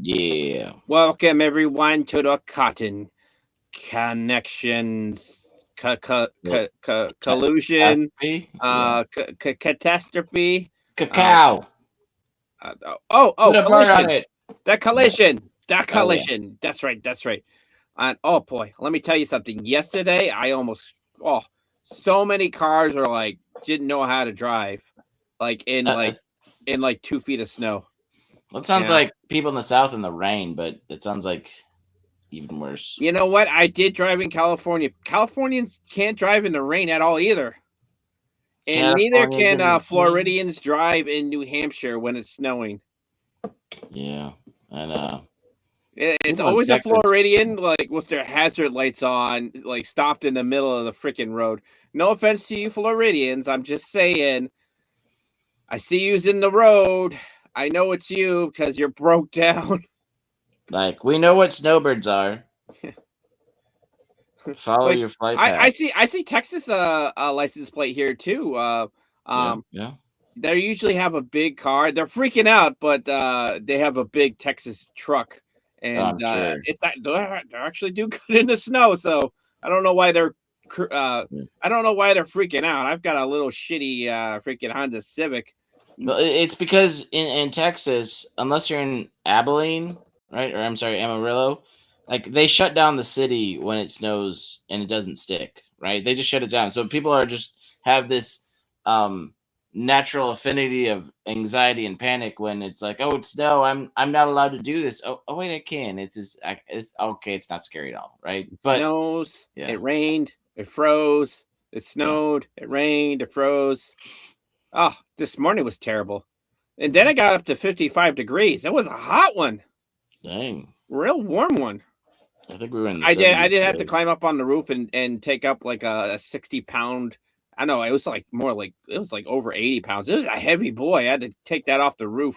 Yeah. Welcome everyone to the Cotton Connections What? collusion Yeah. catastrophe. Uh, Cacao. Put a bird on collision. it. The Yeah. collision. The Oh yeah. collision. That's right. That's right. And oh boy, let me tell you something. Yesterday, I almost so many cars are like didn't know how to drive, like Uh, in like 2 feet of snow. well, it sounds Yeah. like people in the south in the rain, but it sounds like even worse. You know what? I did drive in California. Californians can't drive in the rain at all either. And neither California's can in the rain. Floridians drive in New Hampshire when it's snowing. Yeah. And It's people in always a Texas. Floridian, like with their hazard lights on, like stopped in the middle of the freaking road. No offense to you Floridians. I'm just saying, I see you's in the road. I know it's you because you're broke down. Like we know what snowbirds are. Follow Like your flight I path. see Texas license plate here too. Yeah. Um Yeah. they usually have a big car. They're freaking out, but they have a big Texas truck, Oh, and I'm sure. they actually do good in the snow. So I don't know why they're Yeah. I don't know why they're freaking out. I've got a little shitty freaking Honda Civic. Well, it's because in Texas, unless you're in Abilene, right, or I'm sorry, Amarillo, like they shut down the city when it snows and it doesn't stick, right? They just shut it down. So people are just have this um natural affinity of anxiety and panic when it's like, oh, it's snow. I'm not allowed to do this. Oh wait, I can. It's okay. It's not scary at all, right? But Snows. yeah, It rained. It froze. It yeah. snowed. It rained. It froze. Oh, this morning was terrible. And then Mhm. I got up to 55 degrees. It was a hot one, Dang, real warm one. I think we were in the I 70s did have to today. climb up on the roof and take up like a 60 pound. I know it was like more like it was like over 80 pounds. It was a heavy boy. I had to take that off the roof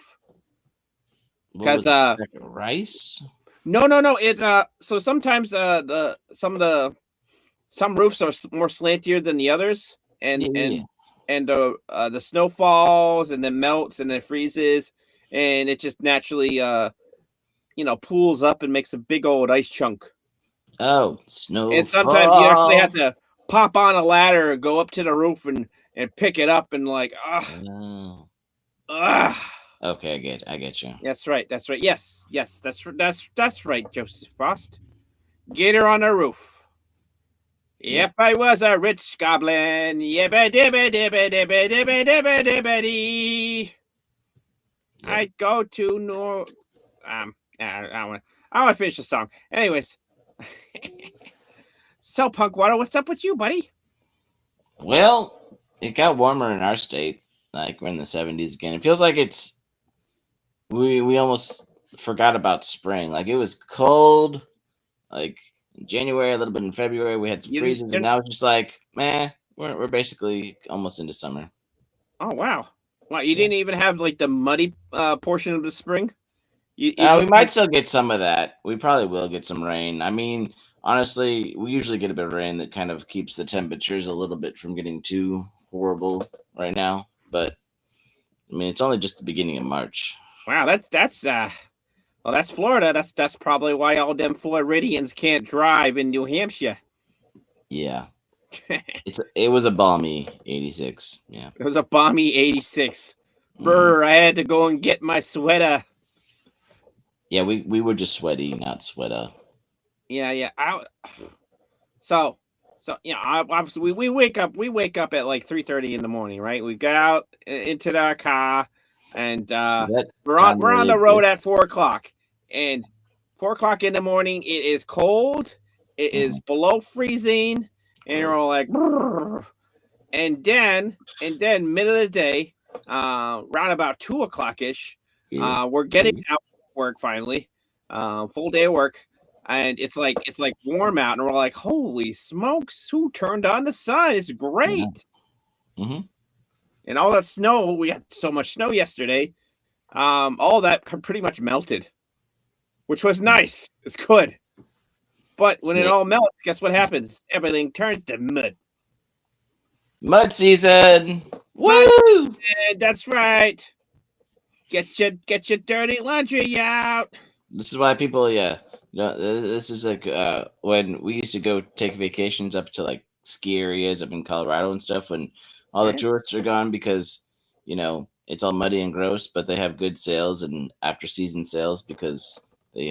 What because was it? Stack of rice? no it's so sometimes the some roofs are more slantier than the others Yeah, yeah. and the snow falls and then melts and then freezes and it just naturally pools up and makes a big old ice chunk. Oh, And sometimes you actually have snowfall. to pop on a ladder, go up to the roof, and pick it up, and like, Oh. ah. Okay, I get you. That's right. That's right. Yes, yes. That's right, Joseph Frost. Gator on the roof. Yeah. If I was a rich goblin, yibba dibba dibba dibba dibba dibba dibba dee, Yep. I'd go to Nor. I want to finish the song. Anyways, so Punk Water, what's up with you, buddy? Well, it got warmer in our state. Like we're in the 70s again. It feels like we almost forgot about spring. Like it was cold, like in January, a little bit in February. We had some You didn't. freezes, and now it's just like, man, we're basically almost into summer. Oh wow. Wow, you Yeah. didn't even have like the muddy portion of the spring. You We just might had still get some of that. We probably will get some rain. I mean, honestly, we usually get a bit of rain that kind of keeps the temperatures a little bit from getting too horrible right now. But I mean, it's only just the beginning of March. wow. That's Florida. That's probably why all them Floridians can't drive in New Hampshire. Yeah, it was a balmy 86. Yeah. It was a balmy 86. Hmm. Brr, I had to go and get my sweater. Yeah, we were just sweaty, not sweater. Yeah, yeah. So, obviously we wake up at like 3:30 in the morning, right? We get out into our car, and That we're time on really the road exists. at 4 o'clock, and 4 o'clock in the morning it is cold, it is Hmm. below freezing, and you're all like, "Brrr." And then middle of the day, around about 2 o'clock ish, Yeah. we're getting out of work finally, full day of work, and it's like warm out, and we're like, holy smokes, who turned on the sun? It's Yeah. great. Hmm. And all that snow, we had so much snow yesterday. All that pretty much melted, which was nice. It's good. But when it Yeah. all melts, guess what happens? Everything turns to mud. Mud season. Mud. Woo! That's right. Get your dirty laundry out. This is why people, this is like when we used to go take vacations up to like ski areas up in Colorado and stuff when all the Right? tourists are gone because it's all muddy and gross, but they have good sales and after season sales because they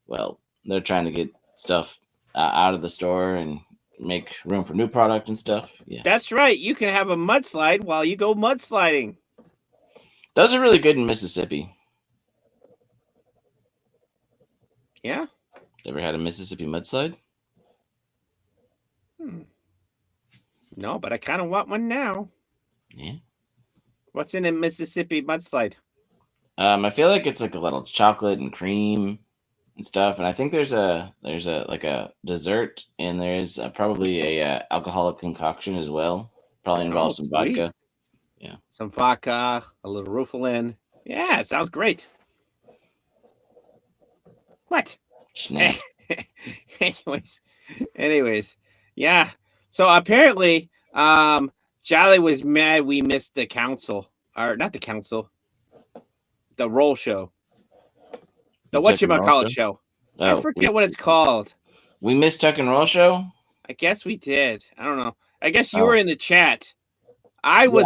well, they're trying to get stuff out of the store and make room for new product and stuff. Yeah. That's right. You can have a mudslide while you go mudsliding. Those are really good in Mississippi. Yeah. Ever had a Mississippi mudslide? No, but I kind of want one now. Yeah. What's in a Mississippi mudslide? I feel like it's like a little chocolate and cream and stuff, and I think there's a like a dessert, and there's probably a alcoholic concoction as well. Probably involves some sweet. vodka. Yeah. Some vodka, a little Rufalin. Yeah, it sounds great. What? Snack. anyways, yeah. So apparently, Jolly was mad we missed the council, or not the council, the roll show, the whatchamacallit show. Oh, I forget what it's called. We missed Tuck and Roll show. I guess we did. I don't know. I guess you were in the chat. I was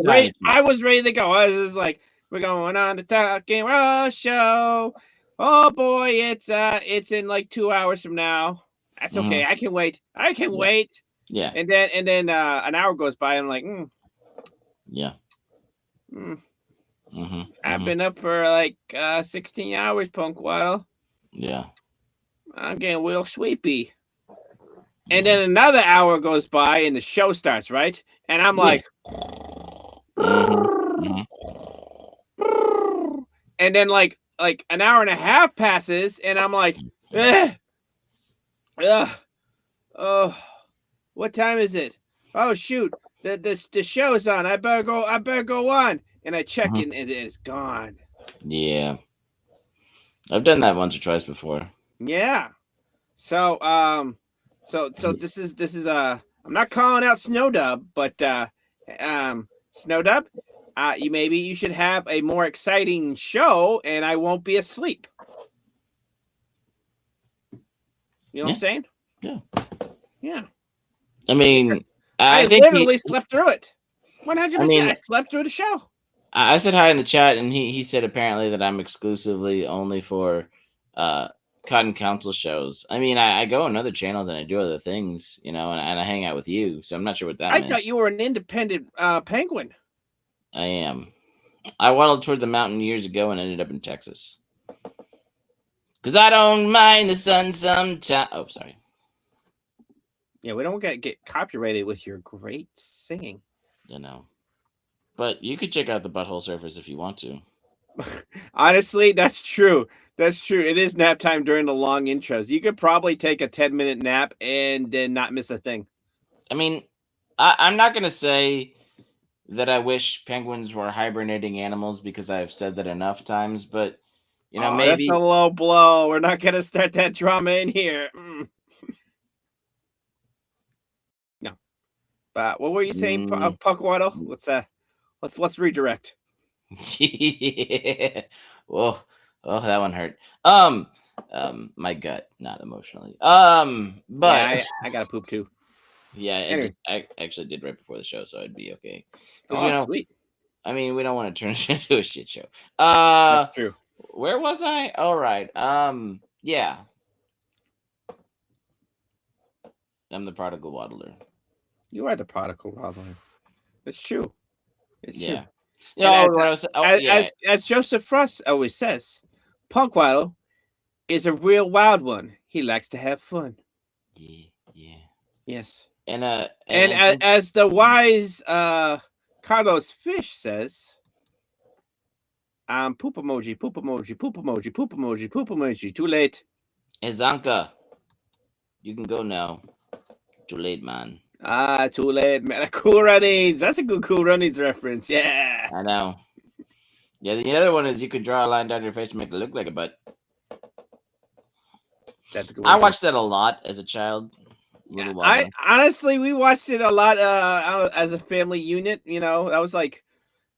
ready. I was ready to go. I was just like, we're going on the Tuck and Roll show. Oh boy, it's in like 2 hours from now. That's okay. I can wait. I can wait. Yeah. And then an hour goes by. And I'm like, Yeah. I've been up for like 16 hours, Punk Waddle. Yeah. I'm getting real sleepy. And then another hour goes by and the show starts, right? And I'm like, and then like an hour and a half passes, and I'm like, oh, what time is it? Oh shoot, the show's on. I better go on. And I check and it's gone. Yeah. I've done that once or twice before. Yeah. So so this is I'm not calling out Snowdub, but Snowdub, you should have a more exciting show and I won't be asleep. You know what I'm saying? Yeah. Yeah. I mean, I literally slept through it. 100%. I slept through the show. I said hi in the chat, and he said apparently that I'm exclusively only for Cotton Council shows. I mean, I go on other channels and I do other things, and I hang out with you. So I'm not sure what that means. I thought you were an independent penguin. I am. I waddled toward the mountain years ago and ended up in Texas. Because I don't mind the sun sometimes. Oh, sorry. Yeah, we don't get copyrighted with your great singing. I know. But you could check out the Butthole Surfers if you want to. Honestly, that's true. That's true. It is nap time during the long intros. You could probably take a 10-minute nap and then not miss a thing. I mean, I'm not going to say that I wish penguins were hibernating animals because I've said that enough times, but, maybe... That's a low blow. We're not going to start that drama in here. No. But what were you saying, Puckwaddle? Let's redirect. Yeah. Whoa. Oh, that one hurt. My gut, not emotionally. But yeah, I gotta poop too. Yeah, I actually did right before the show, so I'd be okay. Oh, sweet. I mean, we don't want to turn it into a shit show. That's true. Where was I? All right. Yeah. I'm the prodigal waddler. You are the prodigal waddler. It's true. It's true. As Joseph Frost always says, Punkwaddle is a real wild one. He likes to have fun. Yeah. Yes. And as the wise Carlos Fish says, poop emoji, poop emoji, poop emoji, poop emoji, poop emoji. Too late. Hey Zanka, you can go now. Too late, man. Too late, man. Cool Runnings. That's a good Cool Runnings reference. Yeah. I know. Yeah, the other one is you could draw a line down your face and make it look like a butt. That's a good one. I watched that a lot as a child. Honestly, we watched it a lot as a family unit. That was like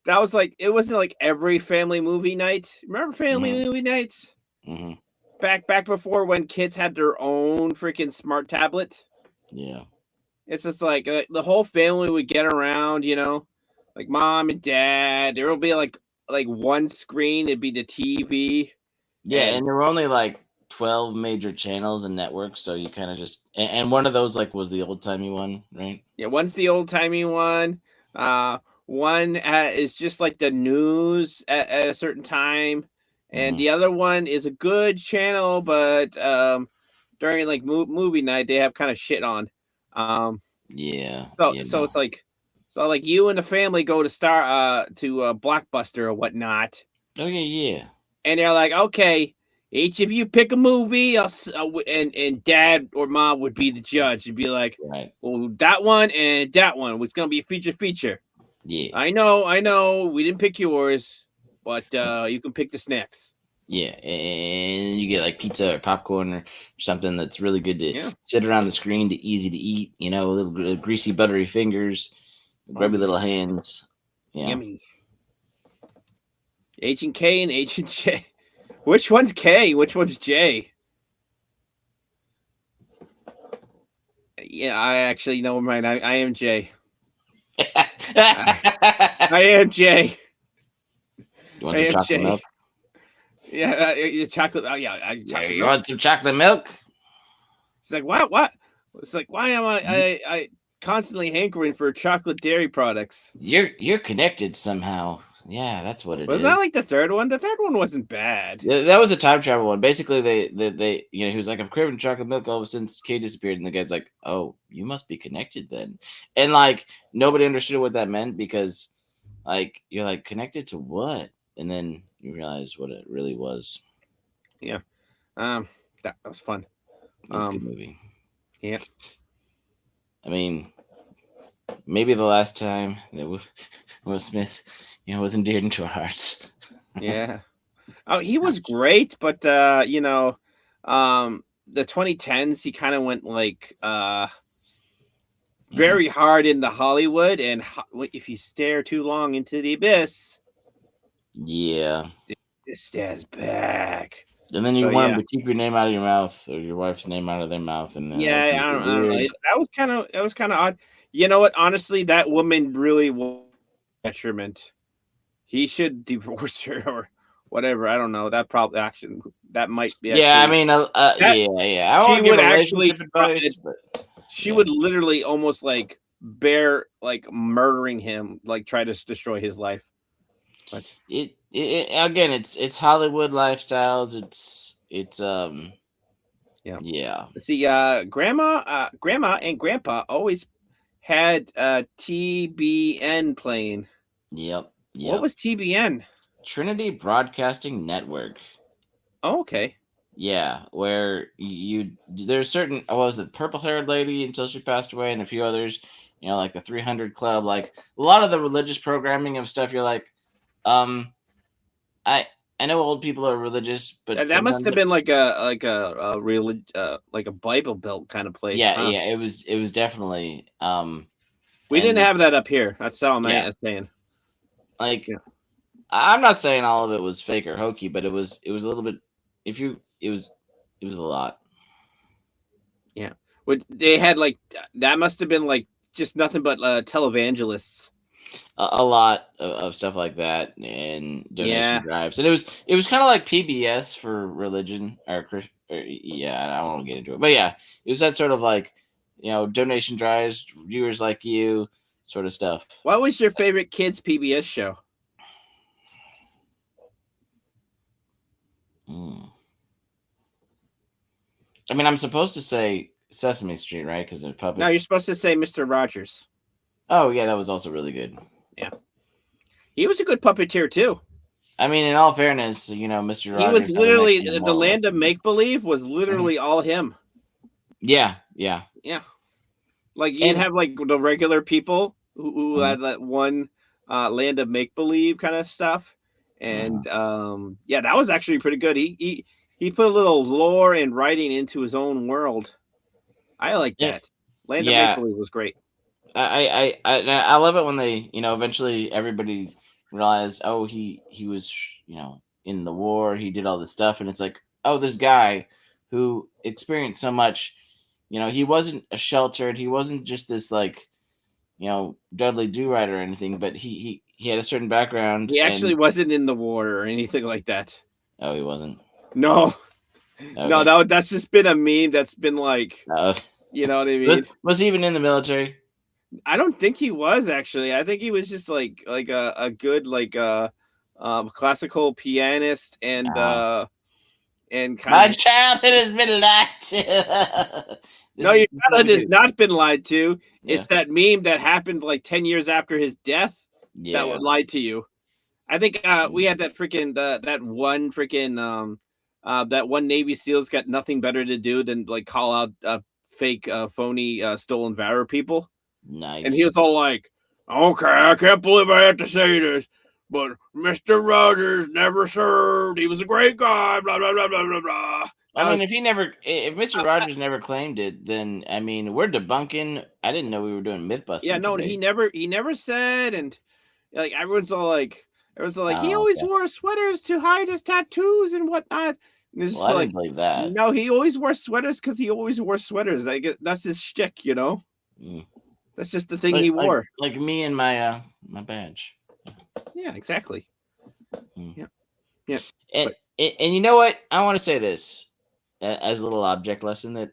it wasn't like every family movie night. Remember family movie nights? Mm-hmm. Back before when kids had their own freaking smart tablet. Yeah. It's just like the whole family would get around, like mom and dad. There will be like one screen. It'd be the TV, Yeah, and and there were only like 12 major channels and networks, so you kind of just and one of those like was the old timey one, right? yeah, one's the old timey one. One is just like the news at a certain time, and Hmm. the other one is a good channel, but during like movie night they have kind of shit on. Um, Yeah, so yeah, so no. it's like so like you and the family go to Blockbuster or whatnot, Oh yeah, yeah, and they're like, okay, each of you pick a movie, and dad or mom would be the judge. It'd be like, right. well, that one and that one was gonna be a feature. Yeah, I know, we didn't pick yours, but you can pick the snacks. yeah, and you get like pizza or popcorn or something that's really good to Yeah, sit around the screen, to easy to eat. You know, little greasy, buttery fingers, oh grubby yeah, little hands. Yeah. yummy. Agent K and Agent J. Which one's K? Which one's J? Yeah, I actually know mine. I am J. I, I am J. You I want some am chocolate milk? J. Yeah, chocolate. Oh yeah, Yeah, chocolate you milk. want some chocolate milk? It's like what? It's like why am I constantly hankering for chocolate dairy products? You're connected somehow. Yeah, that's what it Wasn't that is. like the third one? The third one wasn't bad. Yeah, that was a time travel one. Basically, they he was like, I'm craving chocolate milk all of a sudden Kay disappeared, and the guy's like, oh, you must be connected then. And like nobody understood what that meant because like you're like connected to what? And then you realize what it really was. Yeah. Um, that was fun. It was a good Um, movie. yeah, I mean, maybe the last time that Will Smith, was endeared into our hearts. yeah. Oh, he was great, but the 2010s, he kind of went like Mhm. very hard into Hollywood, and if you stare too long into the abyss, Yeah. it stares back. And then you So want yeah, them to keep your name out of your mouth or your wife's name out of their mouth, and then that yeah. would make it I don't know. weird. That was kind of odd. You know what? Honestly, that woman really was a detriment. He should divorce her or whatever. I don't know. That might be Yeah, I actually mean, that yeah, yeah. I she won't give would actually relationship advice, but she yeah, would literally almost like bear like murdering him, like try to destroy his life. But again, it's Hollywood lifestyles. It's yeah, yeah, see, grandma and grandpa always had TBN playing. yep, What yep. was TBN? Trinity Broadcasting Network. Oh, okay. Yeah, where there's certain what was it, purple haired lady until she passed away, and a few others. Like the 300 Club, like a lot of the religious programming of stuff. You're like, um, I I know old people are religious, but That must sometimes have been like a Bible Belt kind of place, yeah, huh? yeah, it was definitely We didn't and have that up here. That's all yeah, I'm saying. like Yeah, I'm not saying all of it was fake or hokey, but it was a little bit. If you it was a lot, yeah. They had like that must have been like just nothing but televangelists. a lot of stuff like that, and donation Yeah. drives, and it was kind of like PBS for religion or Christian. Yeah, I won't get into it, but yeah, it was that sort of like donation drives, viewers like you, sort of stuff. What was your favorite kids PBS show? Mm. I mean, I'm supposed to say Sesame Street, right? Because they're No, you're puppets. supposed to say Mr. Rogers. Oh yeah, that was also really good. Yeah. He was a good puppeteer too. I mean, in all fairness, Mr. He was Rogers kind of literally mentioned the more land of like, make believe was mhm. literally all him. Yeah, yeah, Yeah. Like you'd and have like the regular people who mhm, had that one land of make believe kind of stuff. mhm. And yeah, that was actually pretty good. He put a little lore and writing into his own world. I like Yeah, that. Land of Make yeah. Believe was great. I love it when they eventually everybody realized, oh, he was in the war, he did all this stuff, and it's like, oh, this guy who experienced so much. He wasn't a sheltered. He wasn't just this like Dudley Do Right or anything, but he had a certain background. He actually And wasn't in the war or anything like that. oh, he wasn't. No, no, Okay. that's just been a meme that's been like, Uh, you know what I mean? was he even in the military? I don't think he was actually. I think he was just like a good like classical pianist and Ah. kind My of. childhood has been lied to. No, your childhood has not been lied to. Yeah. It's that meme that happened like 10 years after his death that Yeah. would lie to you. I think we had that freaking that one freaking that one Navy SEAL's got nothing better to do than like call out fake phony stolen valor people. Nice. And he was all like, "Okay, I can't believe I have to say this, but Mr. Rogers never served. He was a great guy, blah blah blah blah blah blah." I mean, if Mr. Rogers never claimed it, then I mean, we're debunking. I didn't know we were doing myth busting. Yeah, no, today. he never said, and like everyone's all like he Oh, always okay. wore sweaters to hide his tattoos and whatnot. And it's Well, I like, didn't believe that. no, he always wore sweaters because he always wore sweaters. I guess that's his shtick, you know. Mm. That's just the thing he wore. Like me and my my badge. Yeah, exactly. Mm. Yeah, yeah. And you know what? I want to say this as a little object lesson, that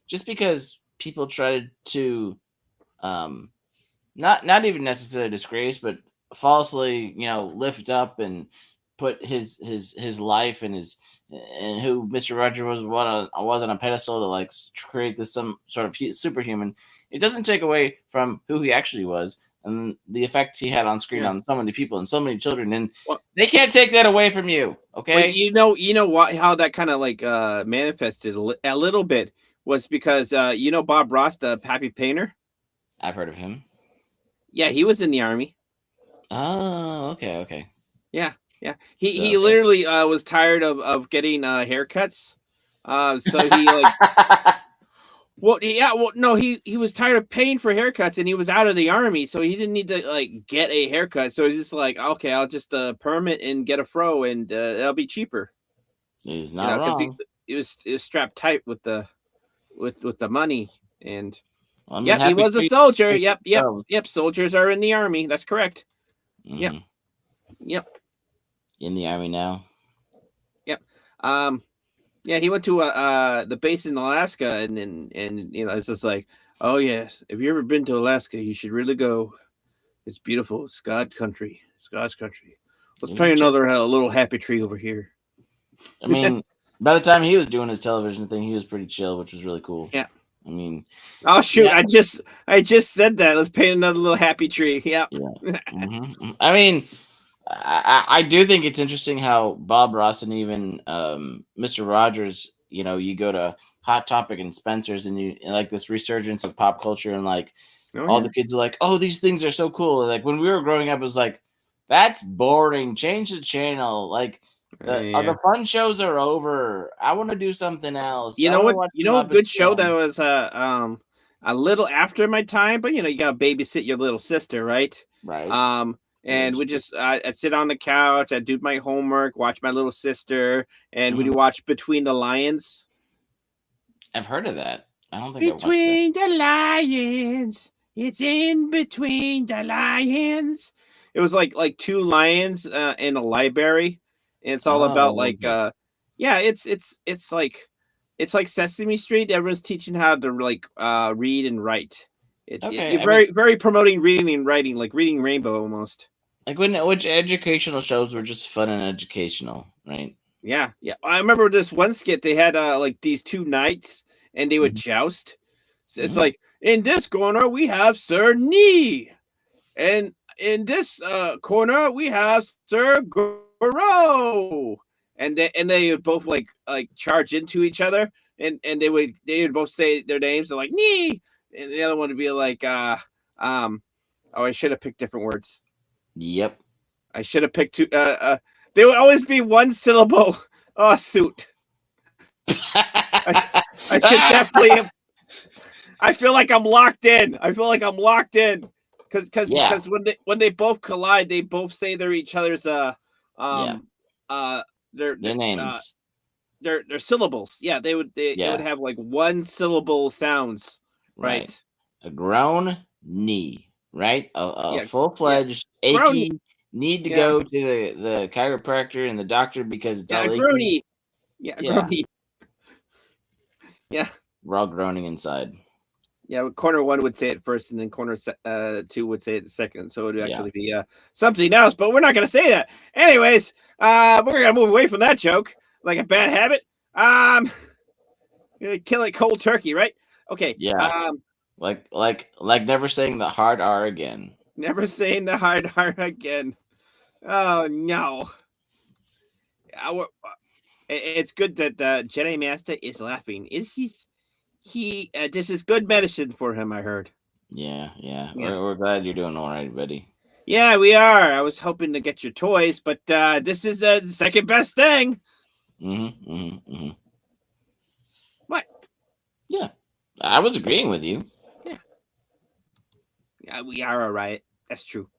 just because people try to not even necessarily disgrace, but falsely lift up and put his life and who Mr. Roger was on a pedestal to like create this some sort of superhuman, it doesn't take away from who he actually was and the effect he had on screen on so many people and so many children, and they can't take that away from you. Okay. Well, you know what? How that kind of like manifested a little bit was because Bob Ross, the happy painter. I've heard of him. Yeah, he was in the army. Oh, okay. Yeah. He literally was tired of getting haircuts. So he like he was tired of paying for haircuts and he was out of the army, so he didn't need to like get a haircut. So he's just like, okay, I'll just perm it and get a fro and that'll be cheaper. He's not wrong. He was strapped tight with the money. And well, I mean, he was a soldier. Yep. Soldiers are in the army. That's correct. Mm-hmm. Yep. In the army now. Yep. Yeah, he went to the base in Alaska, and it's just like, oh yes, if you ever been to Alaska, you should really go. It's beautiful. It's God's country. Let's plant another little happy tree over here. I mean, by the time he was doing his television thing, he was pretty chill, which was really cool. Yeah. I mean, oh shoot! Yeah. I just said that. Let's paint another little happy tree. Yeah. Mm-hmm. I mean, I do think it's interesting how Bob Ross and even Mr. Rogers, you go to Hot Topic and Spencer's and you like this resurgence of pop culture and like all the kids are like, oh, these things are so cool. And like when we were growing up, it was like, that's boring. Change the channel. Like the fun shows are over. I want to do something else. You know what? You know a good show that was a little after my time, but you got to babysit your little sister, right? Right. And we just I'd sit on the couch, I'd do my homework, watch my little sister, and we'd watch Between the Lions. I've heard of that. I don't think Between the Lions. It's in between the lions. It was like two lions in a library. And it's all about like it's like Sesame Street. Everyone's teaching how to like read and write. It's very promoting reading and writing, like Reading Rainbow almost. Like which educational shows were just fun and educational, right? Yeah. I remember this one skit. They had like these two knights and they would joust. So it's like, in this corner we have Sir Knee, and in this corner we have Sir Goro, and they would both like charge into each other, and they would both say their names. They're like Knee. And the other one would be like, I should have picked different words. Yep. I should have picked two. They would always be one syllable. Oh, suit. I should definitely have. I feel like I'm locked in. Because when they both collide, they both say they're each other's their names. they're syllables. Yeah, they would have like one syllable sounds, right? A grown knee, right? A Yeah, full-fledged Grown. achy need to Yeah, go to the chiropractor and the doctor because it's yeah, all a achy. groany. Yeah, a Yeah, groany. Yeah, we're all groaning inside. yeah. Corner one would say it first, and then corner two would say it second. So it would Yeah. actually be something else. But we're not going to say that. Anyways, we're going to move away from that joke like a bad habit. Kill it cold turkey, right? Okay. Yeah. Like never saying the hard R again. Never saying the hard R again. Oh no. It's good that Jedi Master is laughing. This is good medicine for him, I heard. Yeah. We're glad you're doing all right, buddy. Yeah, we are. I was hoping to get your toys, but this is the second best thing. What? Yeah, I was agreeing with you. Yeah, we are all right. That's true.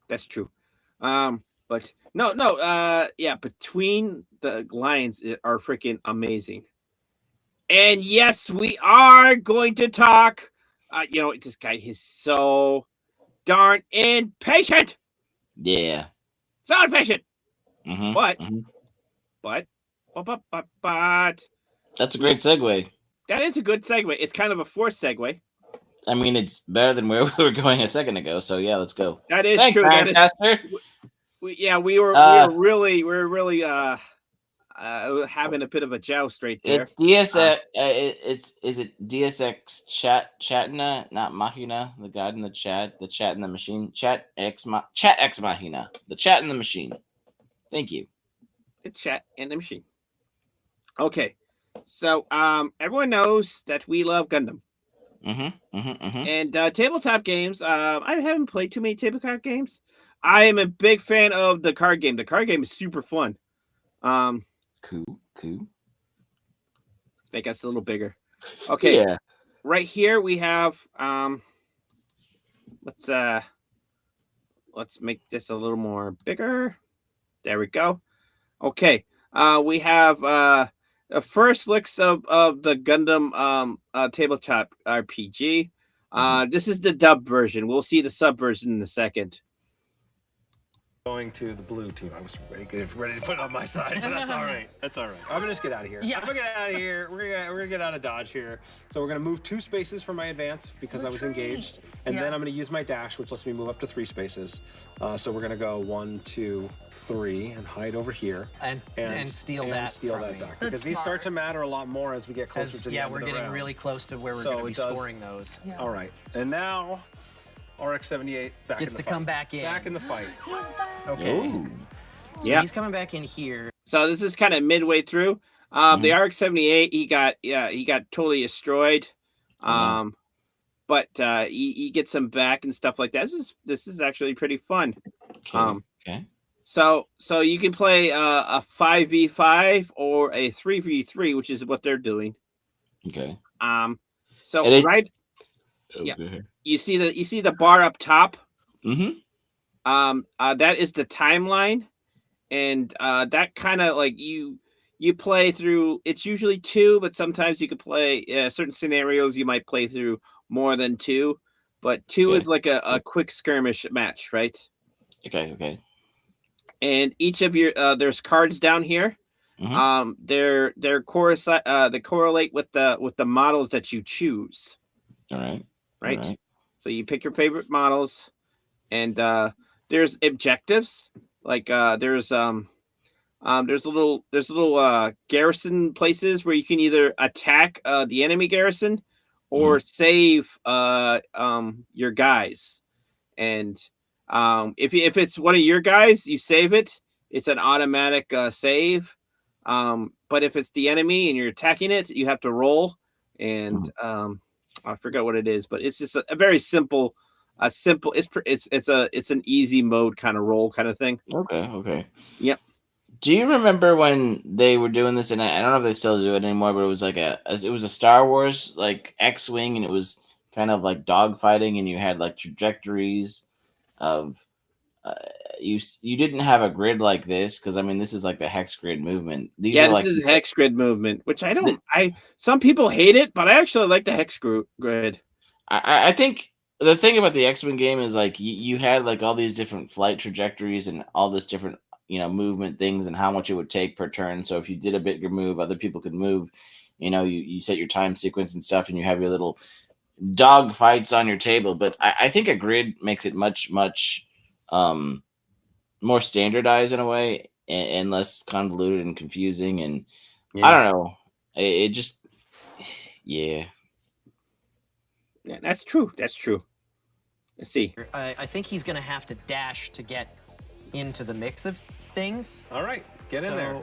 But no. Yeah, between the lines are freaking amazing. And yes, we are going to talk. This guy is so darn impatient. Yeah. So impatient. But that's a great segue. That is a good segue. It's kind of a forced segue. I mean, it's better than where we were going a second ago. So yeah, let's go. That is Thanks, true. That is. We were really having a bit of a joust right there. It's DSX. Is it DSX Chatna, not Machina, the god in the chat in the machine, Chat X Machina, the chat in the machine. Thank you. The chat in the machine. Okay, so everyone knows that we love Gundam. And tabletop games. I haven't played too many tabletop games. I am a big fan of the card game. The card game is super fun. Cool. Make us a little bigger. Okay. Yeah. Right here we have let's make this a little more bigger. There we go. Okay. We have the first looks of the Gundam tabletop RPG. This is the dub version. We'll see the sub version in a second. Going to the blue team. I was ready to put it on my side, but that's all right. I'm gonna just get out of here. I'm gonna get out of here. We're gonna get out of dodge here. So we're gonna move 2 spaces for my advance because I was engaged, and then I'm gonna use my dash, which lets me move up to 3 spaces. So we're gonna go 1, 2, 3, and hide over here, and steal that back because these start to matter a lot more as we get closer to the end of the round. Yeah, we're getting really close to where we're gonna be scoring those. Yeah. All right, and now RX-78 gets to come back in. Back in the fight. Okay. Ooh. So he's coming back in here. So this is kind of midway through. The RX-78, he got totally destroyed. But he gets him back and stuff like that. This is actually pretty fun. Okay. So you can play a 5v5 or a 3v3, which is what they're doing. Okay. So right. Yeah. You see the bar up top. That is the timeline, and that kind of like you play through. It's usually 2, but sometimes you could play certain scenarios. You might play through more than 2, but 2 is like a quick skirmish match, right? Okay. And each of your there's cards down here. They correlate with the models that you choose. All right. Right. So you pick your favorite models, and there's objectives. Like there's little garrison places where you can either attack the enemy garrison or save your guys. And if it's one of your guys, you save it. It's an automatic save. But if it's the enemy and you're attacking it, you have to roll. And I forgot what it is, but it's just a very simple. It's an easy mode kind of roll kind of thing. Okay. Yep. Do you remember when they were doing this? And I don't know if they still do it anymore, but it was like it was a Star Wars like X-wing, and it was kind of like dogfighting, and you had like trajectories of you didn't have a grid like this because I mean this is like the hex grid movement. These Yeah, are this like is hex grid movement, which I don't. Some people hate it, but I actually like the hex grid. I think the thing about the X-Men game is like you had like all these different flight trajectories and all this different movement things and how much it would take per turn. So if you did a bigger move, other people could move. You set your time sequence and stuff, and you have your little dog fights on your table. But I think a grid makes it much more standardized in a way and less convoluted and confusing. And I don't know, it just yeah. Yeah, that's true. That's true. Let's see. I think he's gonna have to dash to get into the mix of things. All right, get in there.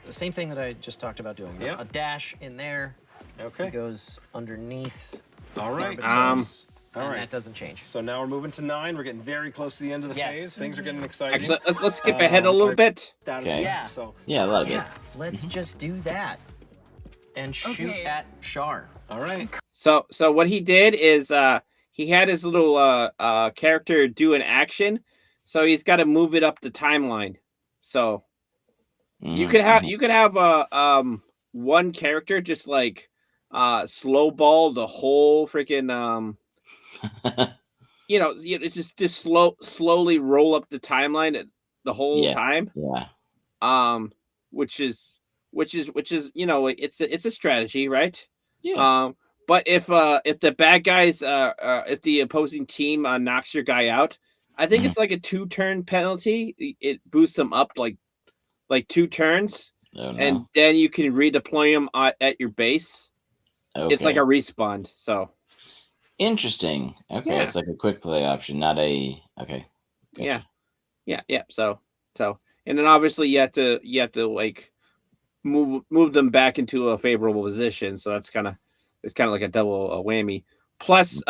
The same thing that I just talked about doing. Yeah. A dash in there. Okay. He goes underneath. All right. And All right. that doesn't change. So now we're moving to 9. We're getting very close to the end of the phase. Things are getting exciting. Actually, let's skip ahead a little bit. Status Okay. Yeah. So Yeah, a lot of it. Yeah, let's just do that and shoot at Shar. all right. So what he did is he had his little character do an action, so he's got to move it up the timeline. So you could have one character just like slow ball the whole freaking it's just slowly roll up the timeline the whole time. Yeah. Which is it's a strategy, right? Yeah. But if the bad guys if the opposing team knocks your guy out, I think it's like a 2-turn penalty. It boosts them up like 2 turns, and then you can redeploy them at your base. Okay. It's like a respawn. So interesting. Okay, Yeah. it's like a quick play option, not a okay. Gotcha. yeah. So and then obviously you have to like move them back into a favorable position. So it's kind of like a double whammy. Plus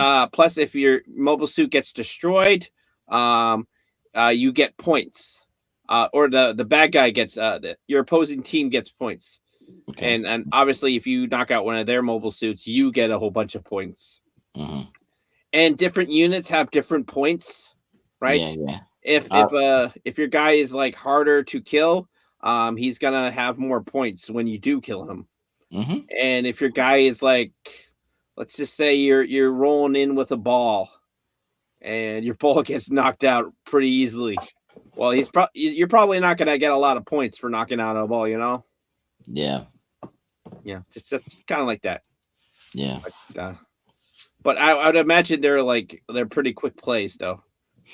if your mobile suit gets destroyed, you get points. Or the bad guy gets your opposing team gets points. Okay. And obviously if you knock out one of their mobile suits, you get a whole bunch of points. Mm-hmm. And different units have different points, right? Yeah. If your guy is like harder to kill, he's gonna have more points when you do kill him. Mm-hmm. And if your guy is like, let's just say you're rolling in with a ball, and your ball gets knocked out pretty easily, well, you're probably not gonna get a lot of points for knocking out a ball, Yeah. Yeah, just kind of like that. Yeah. But I would imagine they're pretty quick plays though.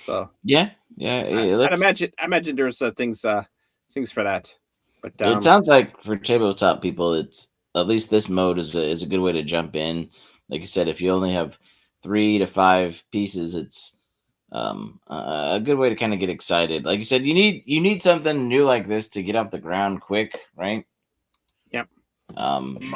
So Yeah. I'd imagine there's things for that. But it sounds like for tabletop people, it's at least this mode is a good way to jump in. Like you said, if you only have 3 to 5 pieces, it's a good way to kind of get excited. Like you said, you need something new like this to get off the ground quick, right? Yep.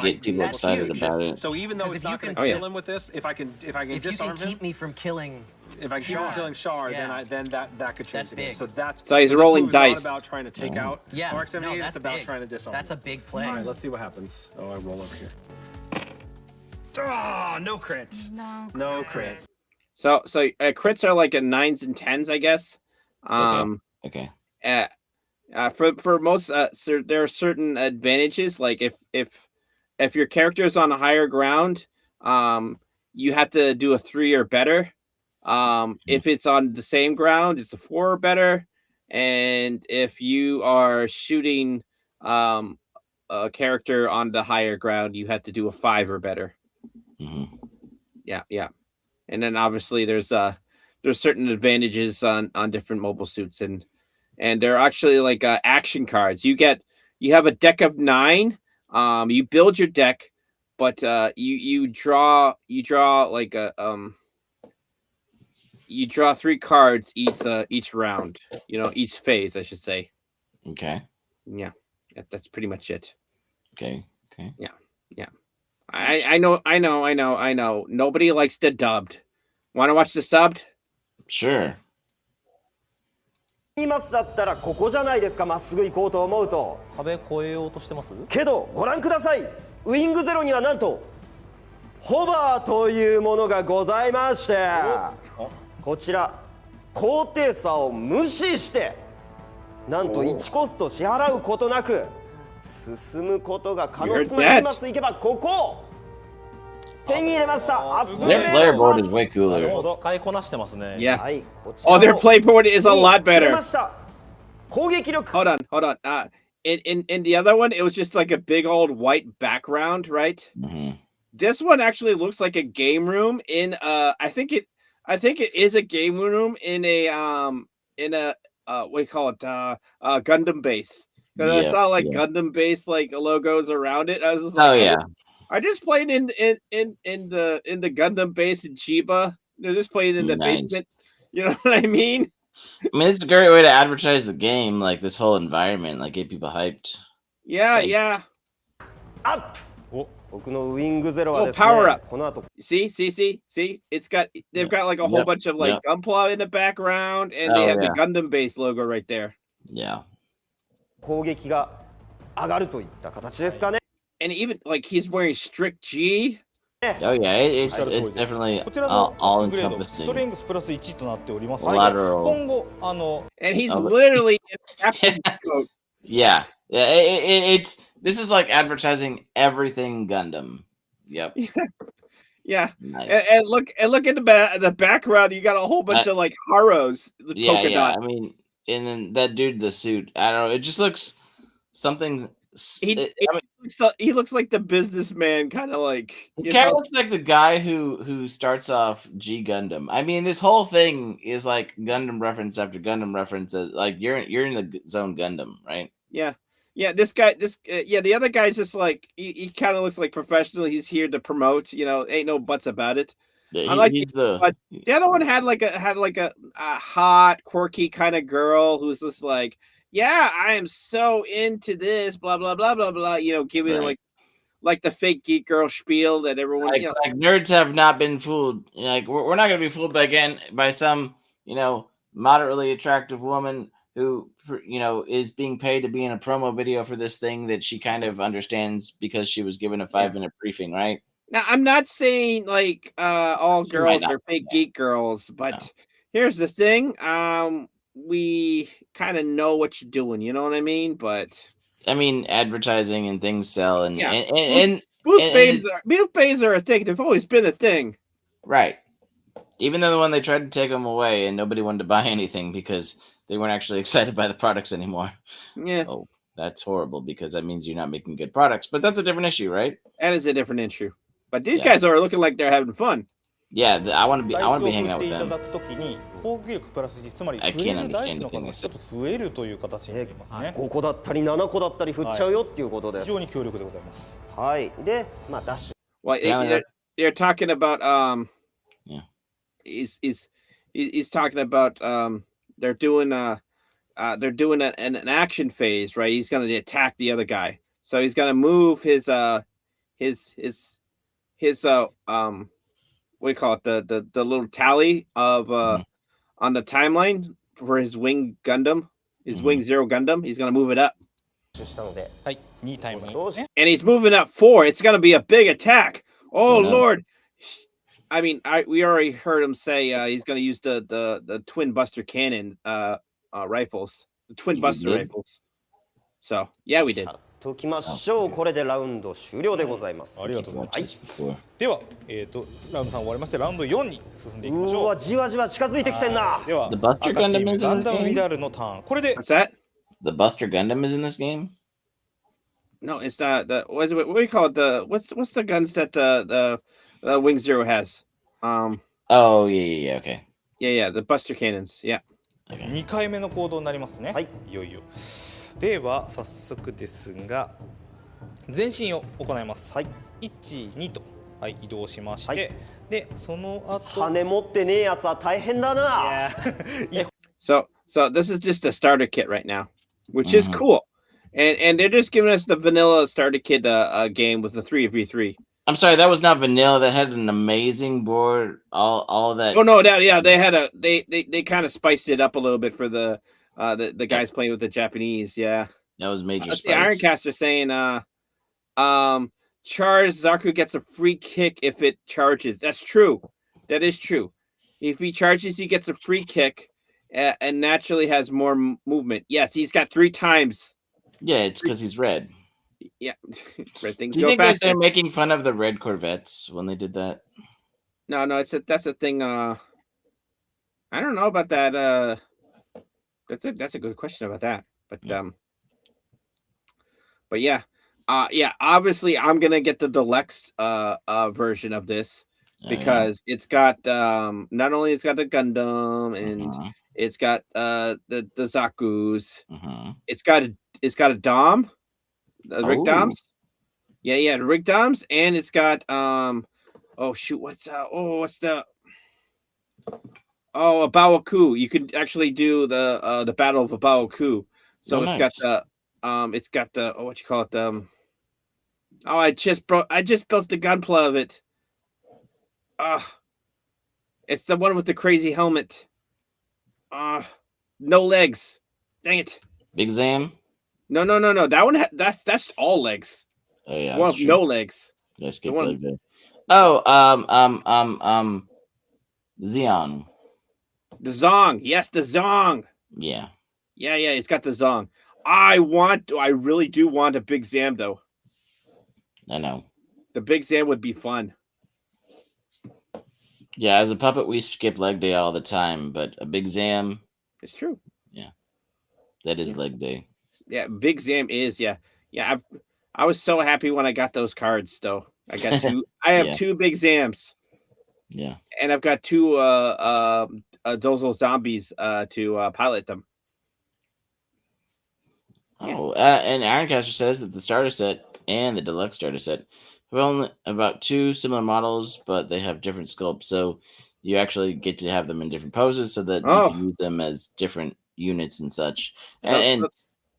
Get people That's excited huge. about it. So even though Because it's if not you going can- to Oh, kill him with this, if I can If you disarm can him, keep me from killing, if I keep Shar. killing Shar, Yeah. then that could change That's the game. big. So So he's this rolling move is not dice. about trying to take out yeah, RX-78. no, that's It's about big. trying to disarm. That's a big play. All right, let's see what happens. Oh, I roll over here. Oh, no crits. No crits. So crits are like a 9s and 10s, I guess. Okay. For most, there are certain advantages. Like if your character is on a higher ground, you have to do a 3 or better. If it's on the same ground, it's a 4 or better. And if you are shooting a character on the higher ground, you have to do a 5 or better. Mm-hmm. Yeah. And then obviously there's certain advantages on different mobile suits, and they're actually like action cards. You have a deck of 9. You build your deck, but you draw like you draw 3 cards each round. Each phase, I should say. Okay. Yeah, that's pretty much it. Okay. Yeah. I know. Nobody likes the dubbed. Want to watch the subbed? Sure. いますだったらここじゃないですか。まっすぐ行こうと思うと壁越えようとしてます？けどご覧ください。ウイングゼロにはなんとホバーというものがございまして、こちら高低差を無視してなんと1コスト支払うことなく進むことが可能つなりますいけばここ手に入れましたアップグレ Their ー player ド board パ is ー way なる cooler. ほど使いこなしてますね。 Yeah. はいこちら Oh, を their playboard is a lot 手に入れ better. ました攻撃力 Hold on. In the other one, it was just like a big old white background, right? Mhm. This one actually looks like a game room in I think it is a game room in a what do you call it? Gundam base. Because I Yeah, saw like yeah. Gundam base like logos around it. I was just Oh like, yeah. I just played in the Gundam base in Chiba. They're just playing in the Nice. basement. You know what I mean? I mean, it's a great way to advertise the game, like this whole environment, like get people hyped. Yeah, Psych. yeah. アップお僕のウィングゼロはですね Oh, power up. この後 See. It's got they've Yep. got like a whole Yep. bunch of like Yep. Gunpla in the background, and Oh, they have yeah. the Gundam base logo right there. Yeah. 攻撃が上がるといった形ですかね And even like he's wearing strict G. Oh yeah. It's おっしゃる通りです definitely こちらの all アップグレードストレ encompassing. ングスプラス1となっておりますので Lateral. 今後 And he's Oh, but- literally in captain's coat. Yeah. Yeah. It's this is like advertising everything Gundam. Yep. Yeah. Nice. And look at the background. You got a whole bunch of like Haros, the Yeah, polka yeah. dot. I mean, and then that dude, the suit. I don't know. It just looks something. He looks like the businessman, kind of like It you kind of know. looks like the guy who starts off G Gundam. I mean, this whole thing is like Gundam reference after Gundam references. Like you're in the zone Gundam, right? Yeah, this guy, the other guy's just like he kind of looks like professional. He's here to promote, ain't no buts about it. Yeah, I like he's but the other one had like a hot, quirky kind of girl who's just like, yeah, I am so into this, blah blah blah blah blah. Giving Right. like the fake geek girl spiel that everyone, like nerds have not been fooled. Like we're not gonna be fooled by some moderately attractive woman who is being paid to be in a promo video for this thing that she kind of understands because she was given a 5-minute briefing, right? Now, I'm not saying like all You might girls not are be fake that. geek girls, but No. here's the thing. We kind of know what you're doing, you know what I mean? But I mean, advertising and things sell, and Yeah. and booth And- babes are a thing. They've always been a thing. right. Even though when they tried to take them away and nobody wanted to buy anything because they weren't actually excited by the products anymore. Yeah, Oh, that's horrible because that means you're not making good products. But that's a different issue, right? that is a different issue. But these Yeah. guys are looking like they're having fun. Yeah, I want to be ダイス I を want to be 振 hanging っ out て with いた them. だくときに攻撃力プラス1つまり I 増 can't えるダイ understand スの数 anything が they ちょっと増えるという形になりますね5個だったり7個だったり振っちゃうよっていうことです非常に強力でございますはいでダッシュ Well, Yeah, they're talking about Yeah. He's talking about they're doing an action phase, right? He's gonna attack the other guy, so he's gonna move his what do you call it, the little tally of on the timeline for his wing Gundam, his Mhm. wing Zero Gundam. He's gonna move it up, したのではい2タイムどうしね and he's moving up 4. It's gonna be a big attack. Oh Oh, no. Lord! I mean, we already heard him say he's gonna use the twin buster cannon rifles, the twin We buster did? rifles. So yeah, we did. ときましょうこれでラウンド終了でございますありがとうございます Before. ではラウンド3終わりましてラウンド4に進んでいきましょううわじわじわ近づいてきてんなでは The Buster 赤チー Gundam ム is ガ in ン this ダム game? ミダルのターンこれで What's that? The Buster Gundam is in this game? No, it's not. What do you call it? What's the guns that the Wing Zero has? Oh yeah, okay. Yeah, the Buster cannons. Yeah. 2回目の行動になりますねはいいよいよでは早速ですが前進を行いますはい12とはい移動しまして、はいでその後羽持ってねえやつは大変だな So this is just a starter kit right now, which is Mhm. cool, and they're just giving us the vanilla starter kit game with the 3v3. I'm sorry, that was not vanilla. That had an amazing board. All of that. Oh no, they had they kind of spiced it up a little bit for the guys playing with the Japanese. Yeah, That was major the spice. Ironcaster saying charge Zaku gets a free kick if it charges. That's true. That is true. If he charges, he gets a free kick. and naturally has more movement. Yes, he's got 3 times. Yeah, it's because he's red. Yeah, red things Do you go think like faster. they're making fun of the red Corvettes when they did that? No, that's a thing. I don't know about that. That's a good question about that. But yeah, yeah. Obviously, I'm gonna get the deluxe version of this because it's got not only it's got the Gundam and it's got the Zaku's. It's got a Dom, the Rig Doms. Yeah, the Rig Doms, and it's got oh shoot, what's the a Baoku. You could actually do the Battle of a Baoku. So it's got the what you call it oh I just built the gunpla of it. It's the one with the crazy helmet. No legs. Dang it. Big Zam? No. That one that's all legs. Oh yeah. One with no legs. Yeah, skip leg day. Oh, Xeon. The Zong. Yes, the Zong. Yeah. Yeah, it's got the Zong. I really do want a Big Zam though. I know. The Big Zam would be fun. Yeah, as a puppet, we skip leg day all the time, but a Big Zam. It's true. Yeah. That is leg day. Yeah, Big Zam is, yeah. I was so happy when I got those cards though. I got two I have 2 Big Zams. Yeah. And I've got 2 Dozo zombies to pilot them. Oh, and Ironcaster says that the starter set and the deluxe starter set have only about 2 similar models, but they have different sculpts. So you actually get to have them in different poses so that you can use them as different units and such. And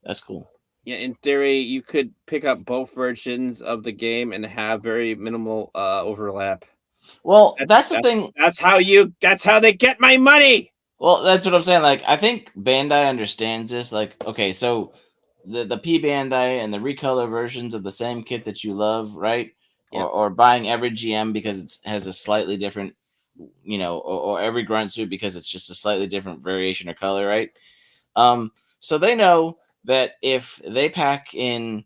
that's cool. Yeah, in theory, you could pick up both versions of the game and have very minimal overlap. Well, that's the thing. That's how they get my money. Well, that's what I'm saying. Like, I think Bandai understands this. Like, okay, so the P Bandai and the recolor versions of the same kit that you love, right? Yep. Or buying every GM because it has a slightly different, or every grunt suit because it's just a slightly different variation or color, right? So they know that if they pack in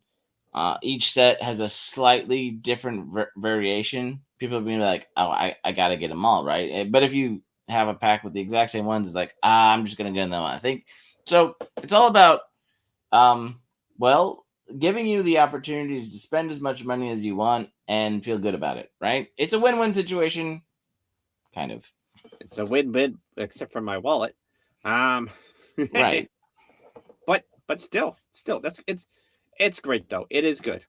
each set has a slightly different variation, people are being like, oh, I got to get them all, right? But if you have a pack with the exact same ones, it's like, I'm just going to get them. I think so. It's all about, giving you the opportunities to spend as much money as you want and feel good about it, right? It's a win-win situation, kind of. It's a win-win, except for my wallet. Right. But still, it's great though. It is good.